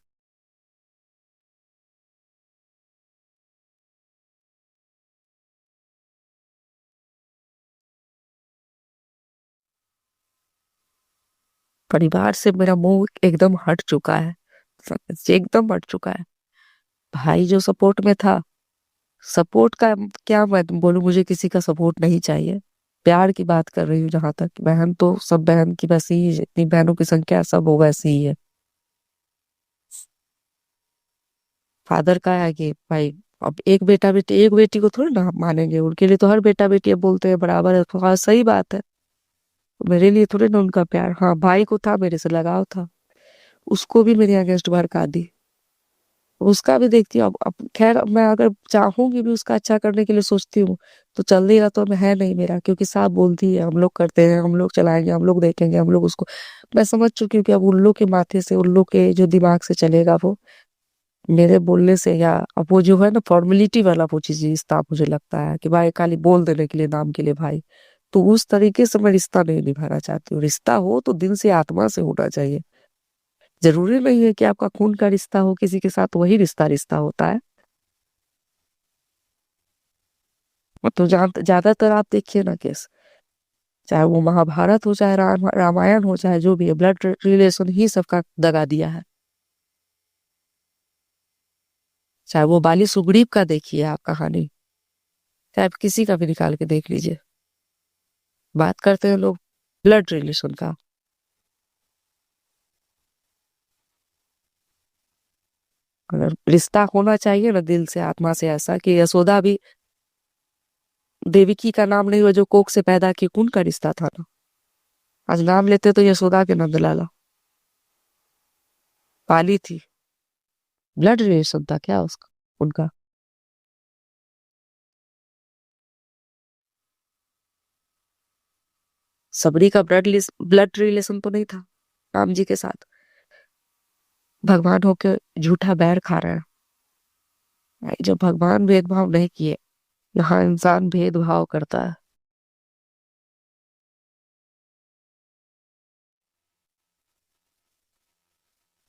Speaker 4: परिवार से मेरा मोह एकदम हट चुका है, एकदम हट चुका है। भाई जो सपोर्ट में था, सपोर्ट का क्या मैं बोलूं, मुझे किसी का सपोर्ट नहीं चाहिए। प्यार की बात कर रही हूँ जहां तक, बहन तो सब बहन की वैसी ही, जितनी बहनों की संख्या सब वो वैसी ही है। फादर का है कि भाई, अब एक बेटा बेटी, एक बेटी को थोड़ी ना हम मानेंगे, उनके लिए तो हर बेटा बेटी अब बोलते हैं बराबर है, तो हाँ सही बात है। मेरे लिए थोड़ी ना उनका प्यार, हाँ भाई को था, मेरे से लगाव था, उसको भी मेरे अगेंस्ट भड़का दी। उसका भी देखती हूँ अब खैर, मैं अगर चाहूंगी भी उसका अच्छा करने के लिए सोचती हूँ, तो चल देगा तो मैं है नहीं मेरा, क्योंकि साफ बोलती है हम लोग करते हैं, हम लोग चलाएंगे, हम लोग देखेंगे, हम लोग उसको। मैं समझ चुकी हूँ कि अब उन लोग के माथे से, उन लोग के जो दिमाग से चलेगा वो, मेरे बोलने से, या अब वो जो है ना फॉर्मेलिटी वाला वो चीज रिश्ता, मुझे लगता है कि भाई खाली बोल देने के लिए, नाम के लिए भाई, तो उस तरीके से मैं रिश्ता नहीं निभाना चाहती हूँ। रिश्ता हो तो दिल से आत्मा से होना चाहिए। जरूरी नहीं है कि आपका खून का रिश्ता हो किसी के साथ वही रिश्ता रिश्ता होता है। मतलब ज्यादातर आप देखिए ना केस, चाहे वो महाभारत हो, चाहे रामायण हो, चाहे जो भी है, ब्लड रिलेशन ही सबका दगा दिया है। चाहे वो बाली सुग्रीव का देखिए आप कहानी, चाहे आप किसी का भी निकाल के देख लीजिए, बात करते हैं लोग ब्लड रिलेशन का। अगर रिश्ता होना चाहिए ना दिल से आत्मा से, ऐसा कि यशोदा भी देवकी का नाम नहीं हुआ जो कोख से पैदा की, कौन का रिश्ता था ना। आज नाम लेते तो यशोदा के नंद लाला, पाली थी, ब्लड रिलेशन था क्या उसका, उनका। सबरी का ब्लड रिलेशन तो नहीं था राम जी के साथ। भगवान होके झूठा बैर खा रहा है। जब भगवान भेदभाव नहीं किए, यहाँ इंसान भेदभाव करता है।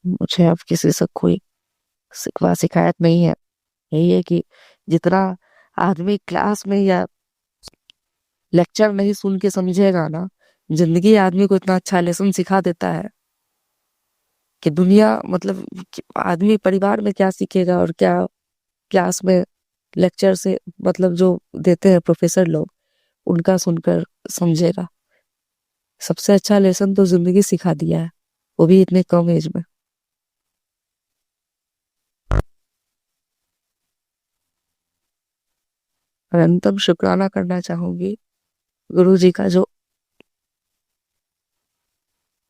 Speaker 4: मुझे अब किसी से कोई शिकवा शिकायत नहीं है। यही है कि जितना आदमी क्लास में या लेक्चर नहीं सुन के समझेगा ना, जिंदगी आदमी को इतना अच्छा लेसन सिखा देता है कि दुनिया, मतलब कि आदमी परिवार में क्या सीखेगा और क्या क्लास में
Speaker 2: लेक्चर से मतलब जो देते हैं प्रोफेसर लोग, उनका सुनकर समझेगा। सबसे अच्छा लेसन तो जिंदगी सिखा दिया है, वो भी इतने कम एज में। और अंतम शुक्राना करना चाहूंगी गुरु जी का, जो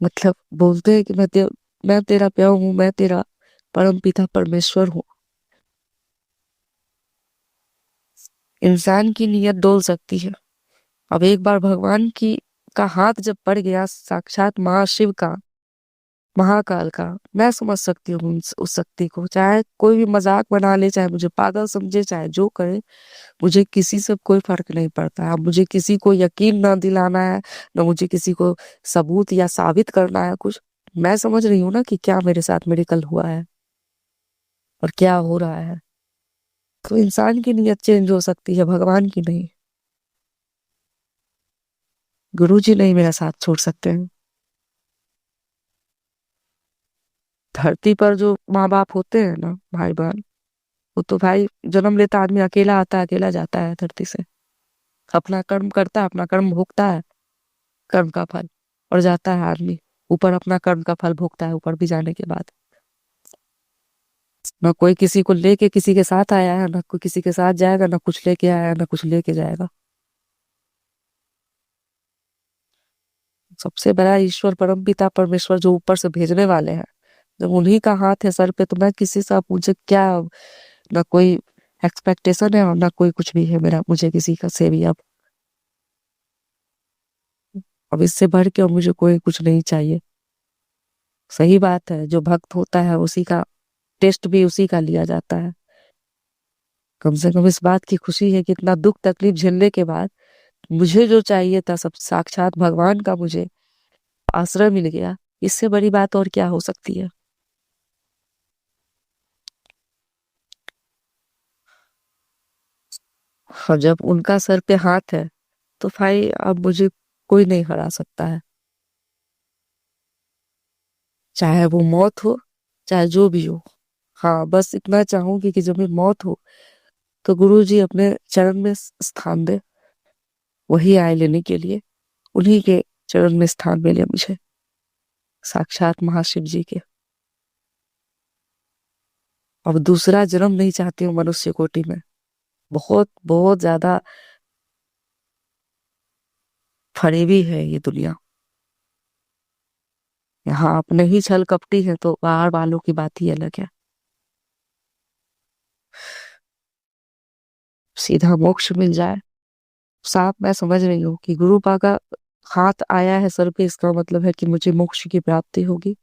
Speaker 2: मतलब बोलते हैं कि मैं तेरा प्यार हूँ, मैं तेरा परम पिता परमेश्वर हूँ। इंसान की नीयत डोल सकती है, अब एक बार भगवान की का हाथ जब पड़ गया, साक्षात महाशिव का, महाकाल का, मैं समझ सकती हूँ उस शक्ति को। चाहे कोई भी मजाक बना ले, चाहे मुझे पागल समझे, चाहे जो करे, मुझे किसी से कोई फर्क नहीं पड़ता है। अब मुझे किसी को यकीन ना दिलाना है, ना मुझे किसी को सबूत या साबित करना है कुछ। मैं समझ रही हूँ ना कि क्या मेरे साथ मेडिकल हुआ है और क्या हो रहा है। तो इंसान की नीयत चेंज हो सकती है, भगवान की नहीं। गुरु जी नहीं मेरा साथ छोड़ सकते हैं। धरती पर जो माँ बाप होते हैं ना, भाई बहन, वो तो भाई जन्म लेता आदमी अकेला आता है, अकेला जाता है धरती से। अपना कर्म करता है, अपना कर्म भोगता है, कर्म का फल, और जाता है आदमी ऊपर, अपना कर्म का फल भोगता है ऊपर भी जाने के बाद। ना कोई किसी को लेके किसी के साथ आया है, ना कोई किसी के साथ जाएगा, ना कुछ लेके आया है, ना कुछ लेके जाएगा। सबसे बड़ा ईश्वर परम पिता परमेश्वर जो ऊपर से भेजने वाले हैं, जब उन्हीं का हाथ है सर पे, तो मैं किसी से अब मुझे क्या, ना कोई एक्सपेक्टेशन है और ना कोई कुछ भी है मेरा, मुझे किसी का से भी अब इससे बढ़ के और मुझे कोई कुछ नहीं चाहिए। सही बात है, जो भक्त होता है उसी का टेस्ट भी उसी का लिया जाता है। कम से कम इस बात की खुशी है कि इतना दुख तकलीफ झेलने के बाद मुझे जो चाहिए था, सब साक्षात भगवान का मुझे आश्रय मिल गया। इससे बड़ी बात और क्या हो सकती है। और जब उनका सर पे हाथ है, तो भाई अब मुझे कोई नहीं हरा सकता है। चाहे वो मौत हो, चाहे जो भी हो। हाँ, बस इतना चाहूंगी कि जब मेरी मौत हो, तो गुरु जी अपने चरण में स्थान दे, वही आए लेने के लिए। उन्हीं के चरण में स्थान मिले मुझे, साक्षात महाशिव जी के। अब दूसरा जन्म नहीं चाहती हूँ मनुष्य कोटि में। बहुत बहुत ज्यादा फरेबी है ये दुनिया। यहाँ अपने ही छल कपटी है, तो बाहर वालों की बात ही अलग है। सीधा मोक्ष मिल जाए, साफ मैं समझ रही हूँ कि गुरु पा का हाथ आया है सर पे, इसका मतलब है कि मुझे मोक्ष की प्राप्ति होगी।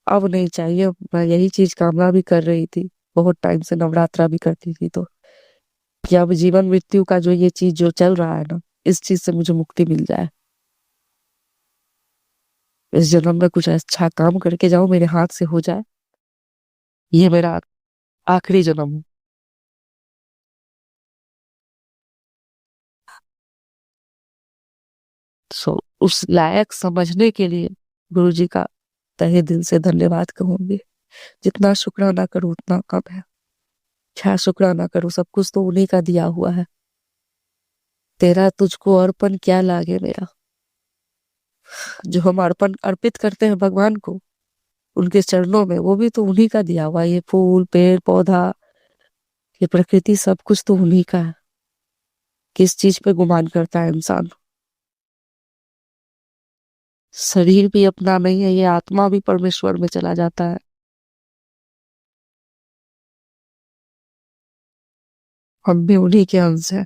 Speaker 2: अब नहीं चाहिए, मैं यही चीज कामना भी कर रही थी, बहुत टाइम से नवरात्रा भी करती थी, तो कि अब जीवन मृत्यु का जो ये चीज जो चल रहा है ना, इस चीज से मुझे मुक्ति मिल जाए। इस जन्म में कुछ अच्छा काम करके जाऊं, मेरे हाथ से हो जाए, ये मेरा आखिरी जन्म है। सो उस लायक समझने के लिए गुरु जी का तहे दिल से धन्यवाद कहूंगी। जितना शुक्राना करूं उतना कम है। क्या शुक्राना करूं, सब कुछ तो उन्हीं का दिया हुआ है। तेरा तुझको अर्पण क्या लागे मेरा। जो हम अर्पण अर्पित करते हैं भगवान को, उनके चरणों में, वो भी तो उन्हीं का दिया हुआ है। ये फूल पेड़ पौधा, ये प्रकृति, सब कुछ तो उन्हीं का है। किस चीज पे गुमान करता है इंसान। शरीर भी अपना नहीं है, ये आत्मा भी परमेश्वर में चला जाता है। हम भी उन्हीं के अंश हैं।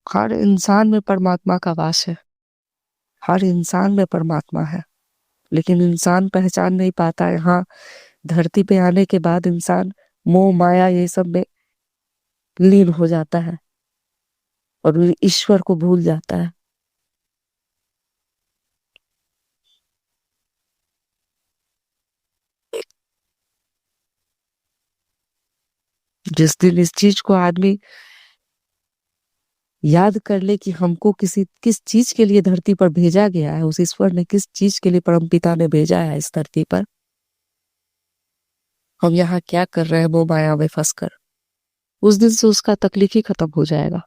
Speaker 2: हर इंसान में परमात्मा का वास है, हर इंसान में परमात्मा है। लेकिन इंसान पहचान नहीं पाता। यहाँ धरती पे आने के बाद इंसान मोह माया ये सब में लीन हो जाता है और ईश्वर को भूल जाता है। जिस दिन इस चीज को आदमी याद कर ले कि हमको किस चीज के लिए धरती पर भेजा गया है, उस ईश्वर ने किस चीज के लिए परमपिता ने भेजा है इस धरती पर,
Speaker 5: हम यहाँ क्या कर रहे हैं वो माया में फंस कर, उस दिन से उसका तकलीफ ही खत्म हो जाएगा।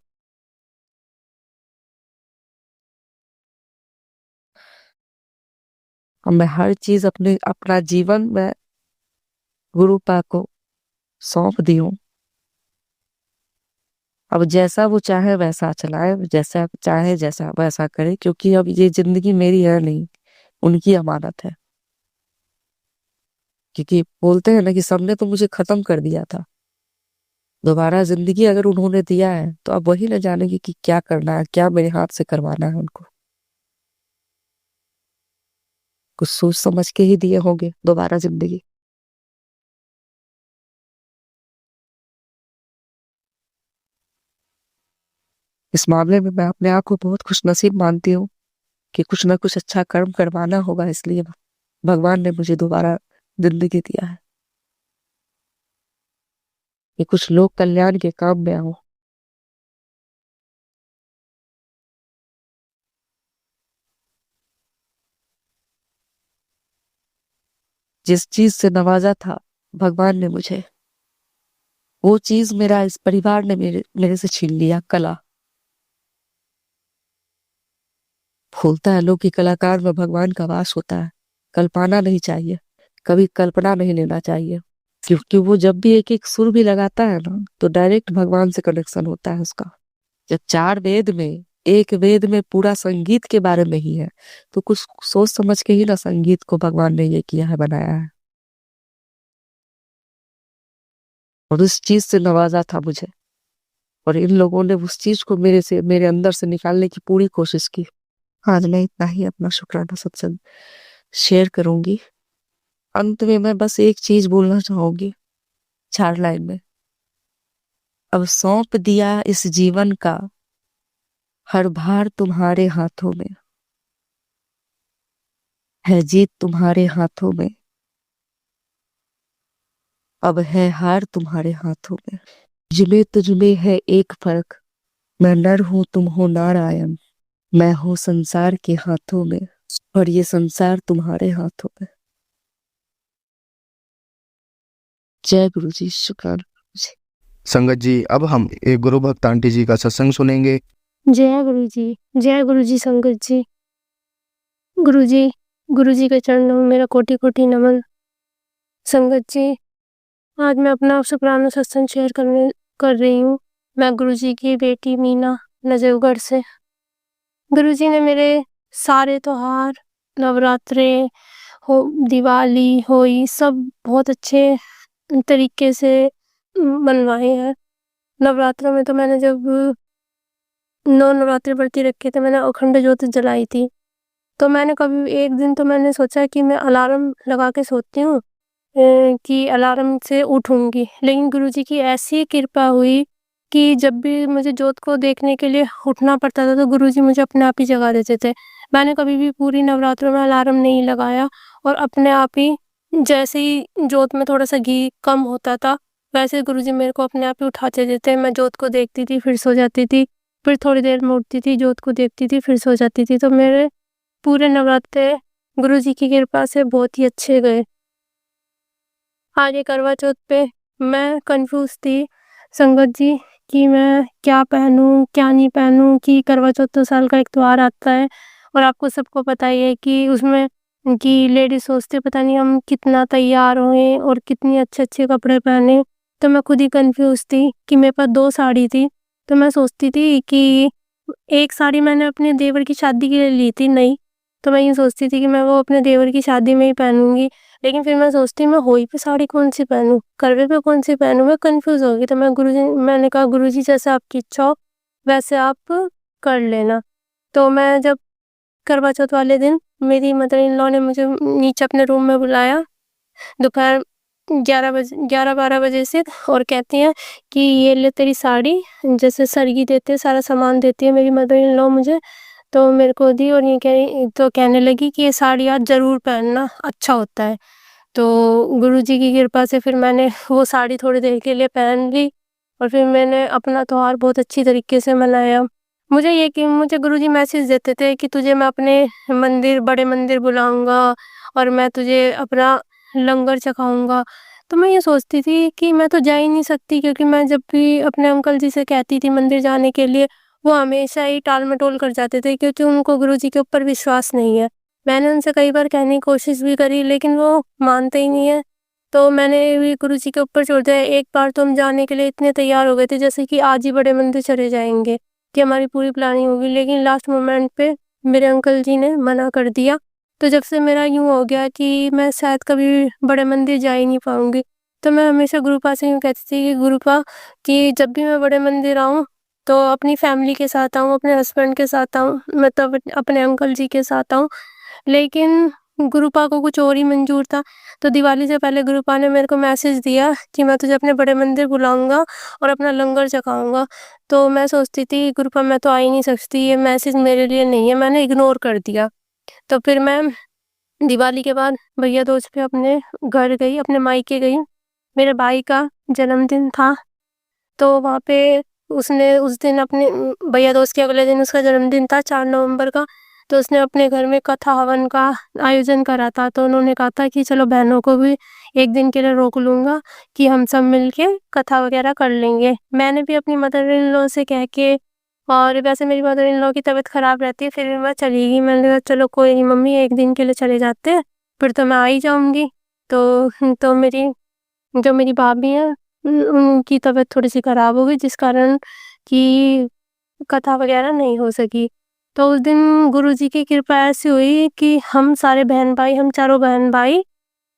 Speaker 5: अब मैं हर चीज अपना जीवन में गुरु पा को सौंप दी हूँ। अब जैसा वो चाहे वैसा चलाए, जैसा चाहे जैसा वैसा करे, क्योंकि अब ये जिंदगी मेरी है नहीं, उनकी अमानत है। क्योंकि बोलते हैं ना कि सबने तो मुझे खत्म कर दिया था, दोबारा जिंदगी अगर उन्होंने दिया है तो अब वही ना जानेंगे कि क्या करना है, क्या मेरे हाथ से करवाना है उनको। कुछ सोच समझ के ही दिए होंगे दोबारा जिंदगी। इस मामले में मैं अपने आप को बहुत खुशनसीब मानती हूँ कि कुछ ना कुछ अच्छा कर्म करवाना होगा, इसलिए भगवान ने मुझे दोबारा जिंदगी दिया है कि कुछ लोक कल्याण के काम में आऊं। जिस चीज से नवाजा था भगवान ने मुझे, वो चीज मेरा इस परिवार ने मेरे से छीन लिया। कला बोलता है लोग कि कलाकार में भगवान का वास होता है। कल्पना नहीं चाहिए, कभी कल्पना नहीं लेना चाहिए, क्योंकि वो जब भी एक एक सुर भी लगाता है ना तो डायरेक्ट भगवान से कनेक्शन होता है उसका। जब 4 वेद में एक वेद में पूरा संगीत के बारे में ही है, तो कुछ सोच समझ के ही ना संगीत को भगवान ने ये किया है, बनाया है। और उस चीज से नवाजा था मुझे, और इन लोगों ने उस चीज को मेरे अंदर से निकालने की पूरी कोशिश की। आज मैं इतना ही अपना शुक्राना सत्संग शेयर करूंगी। अंत में मैं बस एक चीज बोलना चाहूंगी 4 लाइन में। अब सौंप दिया इस जीवन का हर भार तुम्हारे हाथों में, है जीत तुम्हारे हाथों में, अब है हार तुम्हारे हाथों में। जिमे तुझमें है एक फर्क, मैं नर हूं तुम हो नारायण, मैं हूं संसार के हाथों में और ये संसार तुम्हारे हाथों में। जय गुरु जी, शुक्राना गुरु जी।
Speaker 1: संगत जी, अब हम एक गुरु भक्त आंटी जी का सत्संग सुनेंगे।
Speaker 6: जय गुरु जी, जय गुरु जी। संगत जी, गुरु जी के चरणों में मेरा कोटि कोटि नमन। संगत जी, आज मैं अपना शुक्राना सत्संग शेयर कर रही हूँ। मैं गुरु जी की बेटी मीना नजफगढ़ से। गुरु जी ने मेरे सारे त्योहार, नवरात्रे हो, दिवाली होई, सब बहुत अच्छे तरीके से मनवाए हैं। नवरात्रों में तो मैंने जब 9 नवरात्रि व्रत रखे थे, मैंने अखंड ज्योत जलाई थी। तो मैंने कभी एक दिन तो मैंने सोचा कि मैं अलार्म लगा के सोती हूँ कि अलार्म से उठूंगी, लेकिन गुरुजी की ऐसी कृपा हुई कि जब भी मुझे ज्योत को देखने के लिए उठना पड़ता था तो गुरुजी मुझे अपने आप ही जगा देते थे। मैंने कभी भी पूरी नवरात्रों में अलार्म नहीं लगाया, और अपने आप ही जैसे ही ज्योत में थोड़ा सा घी कम होता था वैसे गुरुजी मेरे को अपने आप ही उठाते देते। मैं ज्योत को देखती थी, फिर सो जाती थी, फिर थोड़ी देर में उठती थी, ज्योत को देखती थी, फिर सो जाती थी। तो मेरे पूरे नवरात्रे गुरुजी की कृपा से बहुत ही अच्छे गए। आज ये करवा चौथ पे मैं कंफ्यूज थी संगत जी कि मैं क्या पहनूं क्या नहीं पहनूं, कि करवा चौथ तो साल का एक त्योहार आता है और आपको सबको पता ही है कि उसमें कि लेडीज सोचते पता नहीं हम कितना तैयार हुए और कितनी अच्छे अच्छे कपड़े पहने। तो मैं खुद ही कंफ्यूज थी कि मेरे पास 2 साड़ी थी। तो मैं सोचती थी कि एक साड़ी मैंने अपने देवर की शादी के लिए ली थी, नहीं तो मैं ये सोचती थी कि मैं वो अपने देवर की शादी में ही पहनूंगी। लेकिन फिर मैं सोचती मैं होली पे साड़ी कौन सी पहनूं, करवे पे कौन सी पहनूं, मैं कंफ्यूज हो गई। तो मैंने कहा गुरुजी जैसे आपकी इच्छा हो वैसे आप कर लेना। तो मैं जब करवा चौथ वाले दिन मेरी मदर इन लॉ ने मुझे नीचे अपने रूम में बुलाया दोपहर 11-12 बजे से, और कहती हैं कि ये ले तेरी साड़ी, जैसे सरगी देते हैं सारा सामान देती है मेरी मदर इन लॉ मुझे। तो मेरे को दी और कहने लगी कि ये साड़ी आज ज़रूर पहनना, अच्छा होता है। तो गुरुजी की कृपा से फिर मैंने वो साड़ी थोड़ी देर के लिए पहन ली और फिर मैंने अपना त्योहार बहुत अच्छी तरीके से मनाया। मुझे गुरुजी मैसेज देते थे कि तुझे मैं अपने मंदिर, बड़े मंदिर बुलाऊंगा और मैं तुझे अपना लंगर चखाऊंगा। तो मैं ये सोचती थी कि मैं तो जा ही नहीं सकती, क्योंकि मैं जब भी अपने अंकल जी से कहती थी मंदिर जाने के लिए, वो हमेशा ही टाल-मटोल कर जाते थे, क्योंकि उनको गुरुजी के ऊपर विश्वास नहीं है। मैंने उनसे कई बार कहने की कोशिश भी करी, लेकिन वो मानते ही नहीं है। तो मैंने भी गुरुजी के ऊपर छोड़ दिया। एक बार तो हम जाने के लिए इतने तैयार हो गए थे, जैसे कि आज ही बड़े मंदिर चले जाएँगे, कि हमारी पूरी प्लानिंग होगी, लेकिन लास्ट मोमेंट पे मेरे अंकल जी ने मना कर दिया। तो जब से मेरा यूँ हो गया कि मैं शायद कभी बड़े मंदिर जा ही नहीं पाऊँगी, तो मैं हमेशा गुरुपा से यूँ कहती थी कि गुरुपा, कि जब भी मैं बड़े मंदिर आऊँ, तो अपनी फैमिली के साथ आऊँ, अपने हस्बैंड के साथ आऊँ, मतलब अपने अंकल जी के साथ आऊँ। लेकिन गुरुपा को कुछ और ही मंज़ूर था। तो दिवाली से पहले गुरुपा ने मेरे को मैसेज दिया कि मैं तुझे अपने बड़े मंदिर बुलाऊँगा और अपना लंगर चखाऊँगा। तो मैं सोचती थी गुरुपा मैं तो आ ही नहीं सकती, ये मैसेज मेरे लिए नहीं है, मैंने इग्नोर कर दिया। तो फिर मैं दिवाली के बाद भैया दूज पे अपने घर गई, अपने मायके गई। मेरे भाई का जन्मदिन था, तो वहाँ पे उसने उस दिन अपने भैया दूज के अगले दिन उसका जन्मदिन था 4 नवंबर का, तो उसने अपने घर में कथा हवन का आयोजन करा था। तो उन्होंने कहा था कि चलो बहनों को भी एक दिन के लिए रोक लूँगा, कि हम सब मिलके कथा वगैरह कर लेंगे। मैंने भी अपनी मदर इन लॉ से कह के, और वैसे मेरी मदर इन लॉ की तबीयत ख़राब रहती है, फिर भी मैं चली गई। मैंने कहा चलो कोई नहीं मम्मी, एक दिन के लिए चले जाते हैं, फिर तो मैं आ ही जाऊँगी। तो मेरी जो मेरी भाभी हैं, उनकी तबीयत थोड़ी-सी ख़राब हो गई, जिस कारण कि कथा वगैरह नहीं हो सकी। तो उस दिन गुरुजी की कृपा ऐसी हुई कि हम सारे बहन-भाई, हम चारों बहन-भाई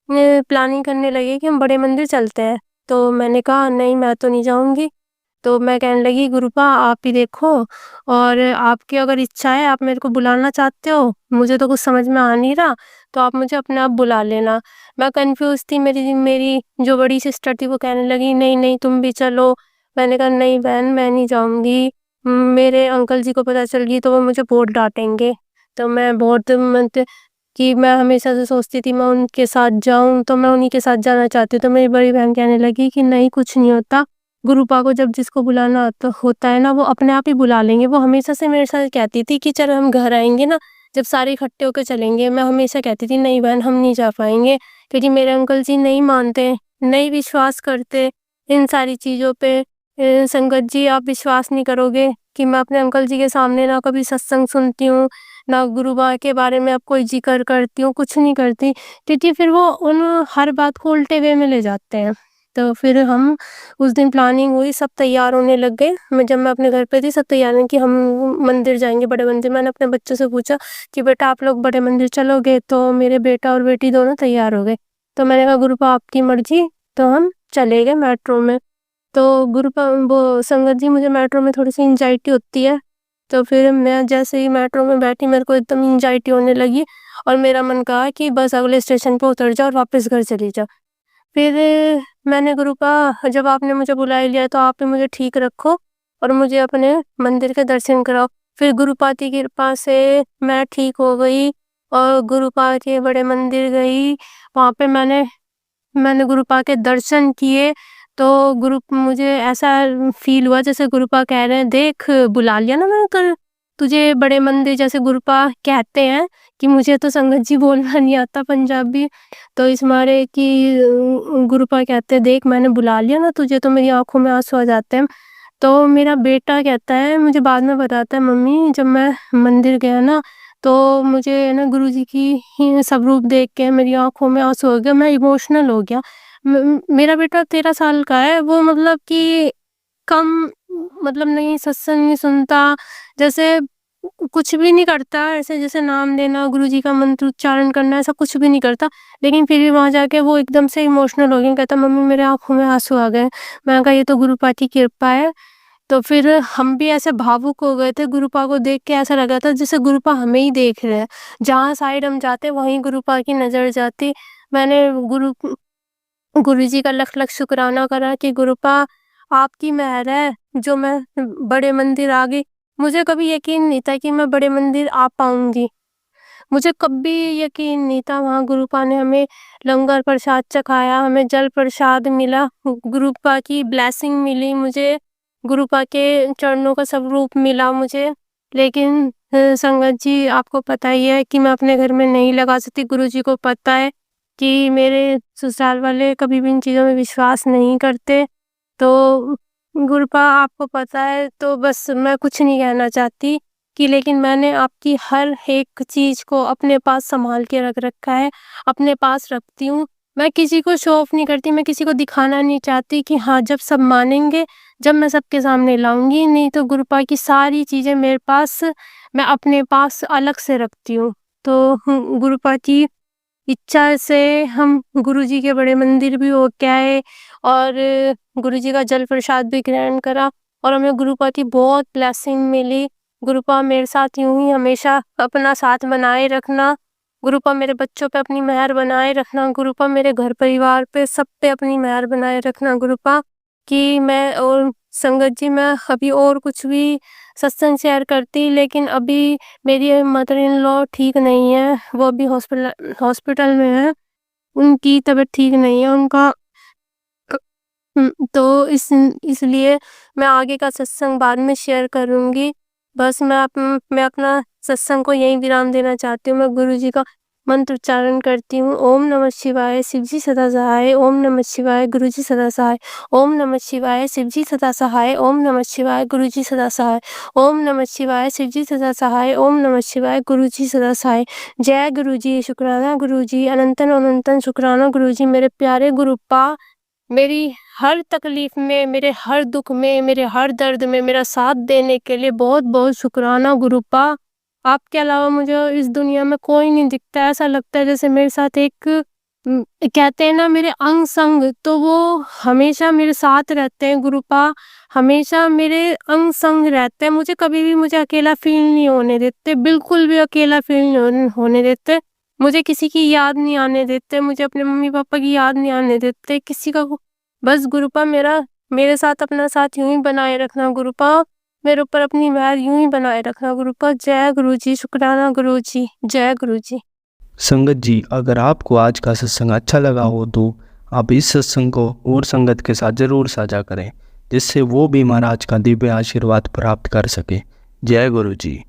Speaker 6: प्लानिंग करने लगे कि हम बड़े मंदिर चलते हैं। तो मैंने कहा नहीं, मैं तो नहीं जाऊँगी। तो मैं कहने लगी गुरुपा आप ही देखो, और आपकी अगर इच्छा है, आप मेरे को बुलाना चाहते हो, मुझे तो कुछ समझ में आ नहीं रहा, तो आप मुझे अपने आप बुला लेना। मैं कन्फ्यूज़ थी, मेरी मेरी जो बड़ी सिस्टर थी वो कहने लगी नहीं, नहीं तुम भी चलो। मैंने कहा नहीं बहन मैं नहीं जाऊँगी, मेरे अंकल जी को पता चल गई तो वो मुझे बहुत डाँटेंगे। तो मैं बहुत कि मैं हमेशा से सोचती थी मैं उनके साथ जाऊँ, तो मैं उन्हीं के साथ जाना चाहती हूँ। तो मेरी बड़ी बहन कहने लगी कि नहीं कुछ नहीं होता, गुरुपा को जब जिसको बुलाना होता है ना, वो अपने आप ही बुला लेंगे। वो हमेशा से मेरे साथ कहती थी कि चल हम घर आएँगे ना, जब सारे इकट्ठे होकर चलेंगे। मैं हमेशा कहती थी नहीं बहन हम नहीं जा पाएँगे, क्योंकि मेरे अंकल जी नहीं मानते, नहीं विश्वास करते इन सारी चीज़ों पे। संगत जी आप विश्वास नहीं करोगे कि मैं अपने अंकल जी के सामने ना कभी सत्संग सुनती हूँ, ना गुरुबा के बारे में अब कोई ज़िक्र करती हूँ, कुछ नहीं करती, क्योंकि फिर वो उन हर बात को उल्टे वे में ले जाते हैं। तो फिर हम उस दिन प्लानिंग हुई, सब तैयार होने लग गए। जब मैं अपने घर पे थी, सब तैयार हैं कि हम मंदिर जाएँगे, बड़े मंदिर। मैंने अपने बच्चों से पूछा कि बेटा आप लोग बड़े मंदिर चलोगे? तो मेरे बेटा और बेटी दोनों तैयार हो गए। तो मैंने कहा गुरुपा आपकी मर्ज़ी, तो हम चले गए मेट्रो में। तो गुरुपा वो संगत जी मुझे मेट्रो में थोड़ी-सी एंग्ज़ायटी होती है, तो फिर मैं जैसे ही मेट्रो में बैठी मेरे को एकदम एंग्ज़ायटी होने लगी, और मेरा मन कहा कि बस अगले स्टेशन पे उतर जाओ और वापस घर चली जाओ। फिर मैंने गुरुपा जब आपने मुझे बुला ही लिया तो आप ही मुझे ठीक रखो और मुझे अपने मंदिर के दर्शन कराओ। फिर गुरुपा की कृपा से मैं ठीक हो गई और गुरुपा के बड़े मंदिर गई। वहाँ पे मैंने गुरुपा के दर्शन किए, तो मुझे ऐसा फ़ील हुआ जैसे गुरुपा कह रहे हैं देख बुला लिया ना मैंने कल तुझे बड़े मंदिर, जैसे गुरुपा कहते हैं कि मुझे तो संगत जी बोलना नहीं आता पंजाबी, तो इस मारे कि गुरुपा कहते हैं देख मैंने बुला लिया ना तुझे, तो मेरी आँखों में आँसू आ जाते हैं। तो मेरा बेटा कहता है, मुझे बाद में बताता है, मम्मी जब मैं मंदिर गया ना तो मुझे ना गुरुजी की ही स्वरूप देख के मेरी आँखों में आँसू हो गया, मैं इमोशनल हो गया। मेरा बेटा 13 साल का है, वो मतलब कि कम मतलब नहीं सत्संग नहीं सुनता, जैसे कुछ भी नहीं करता, ऐसे जैसे नाम लेना, गुरुजी का मंत्र उच्चारण करना, ऐसा कुछ भी नहीं करता। लेकिन फिर भी वहाँ जाके वो एकदम से इमोशनल हो गया, कहता मम्मी मेरे आँखों में आँसू आ गए। मैंने कहा ये तो गुरुपा की कृपा है। तो फिर हम भी ऐसे भावुक हो गए थे, गुरुपा को देख के ऐसा लगा था जैसे गुरुपा हमें ही देख रहे हैं। जहाँ साइड हम जाते वहीं गुरुपा की नज़र जाती। मैंने गुरुजी का लख-लख शुक्राना करा कि गुरुपा आपकी मेहर है जो मैं बड़े मंदिर आ गई। मुझे कभी यकीन नहीं था कि मैं बड़े मंदिर आ पाऊँगी। मुझे कभी यकीन नहीं था। वहाँ गुरुपा ने हमें लंगर प्रसाद चखाया, हमें जल प्रसाद मिला, गुरुपा की ब्लेसिंग मिली मुझे, गुरुपा के चरणों का स्वरूप मिला मुझे। लेकिन संगत जी आपको पता ही है कि मैं अपने घर में नहीं लगा सकती, गुरुजी को पता है कि मेरे ससुराल वाले कभी भी इन चीज़ों में विश्वास नहीं करते। तो गुरुपा आपको पता है, तो बस मैं कुछ नहीं कहना चाहती कि लेकिन मैंने आपकी हर एक चीज़ को अपने पास सँभाल के रख रखा है, अपने पास रखती हूँ। मैं किसी को शो ऑफ नहीं करती, मैं किसी को दिखाना नहीं चाहती कि हाँ, जब सब मानेंगे, जब मैं सबके सामने लाऊँगी, नहीं तो गुरुपा की सारी चीज़ें मेरे पास, मैं अपने पास अलग से रखती हूँ। तो गुरुपा की इच्छा से हम गुरुजी के बड़े मंदिर भी होके आए और गुरुजी का जल प्रसाद भी ग्रहण करा और हमें गुरुपा की बहुत ब्लेसिंग मिली। गुरुपा मेरे साथ यूं ही हमेशा अपना साथ बनाए रखना, गुरुपा मेरे बच्चों पे अपनी मेहर बनाए रखना, गुरुपा मेरे घर परिवार पे सब पे अपनी मेहर बनाए रखना गुरुपा। कि मैं और संगत जी, मैं अभी और कुछ भी सत्संग शेयर करती, लेकिन अभी मेरी मदर इन लॉ ठीक नहीं है, वो अभी हॉस्पिटल में है, उनकी तबीयत ठीक नहीं है उनका। तो इसलिए मैं आगे का सत्संग बाद में शेयर करूँगी। बस मैं अपना सत्संग को यहीं विराम देना चाहती हूँ। मैं गुरुजी का मंत्र उच्चारण करती हूँ। ओम नमः शिवाय, शिवजी सदा सहाय। ओम नमः शिवाय, गुरुजी सदा सहाय। ओम नमः शिवाय, शिवजी सदा सहाय। ओम नमः शिवाय, गुरुजी सदा सहाय। ओम नमः शिवाय, शिवजी सदा सहाय। ओम नमः शिवाय, गुरुजी सदा सहाय। जय गुरुजी, शुक्राना गुरुजी, अनंतन अनंतन शुक्राना गुरुजी। मेरे प्यारे गुरुपा, मेरी हर तकलीफ में, मेरे हर दुख में, मेरे हर दर्द में मेरा साथ देने के लिए बहुत बहुत शुक्राना गुरुपा। आपके अलावा मुझे इस दुनिया में कोई नहीं दिखता। ऐसा लगता है जैसे मेरे साथ एक कहते हैं ना, मेरे अंग संग, तो वो हमेशा मेरे साथ रहते हैं गुरुपा, हमेशा मेरे अंग संग रहते हैं। मुझे कभी भी मुझे अकेला फील नहीं होने देते, बिल्कुल भी अकेला फील नहीं होने देते। मुझे किसी की याद नहीं आने देते, मुझे अपने मम्मी पापा की याद नहीं आने देते, किसी का। बस गुरुपा मेरे साथ अपना साथ यूं ही बनाए रखना गुरुपा, मेरे ऊपर अपनी मेहर यूं ही बनाए रखना गुरुपा। जय गुरुजी, शुक्राना गुरुजी, जय गुरुजी।
Speaker 1: संगत जी, अगर आपको आज का सत्संग अच्छा लगा हो तो आप इस सत्संग को और संगत के साथ ज़रूर साझा करें, जिससे वो भी महाराज का दिव्य आशीर्वाद प्राप्त कर सके। जय गुरु जी।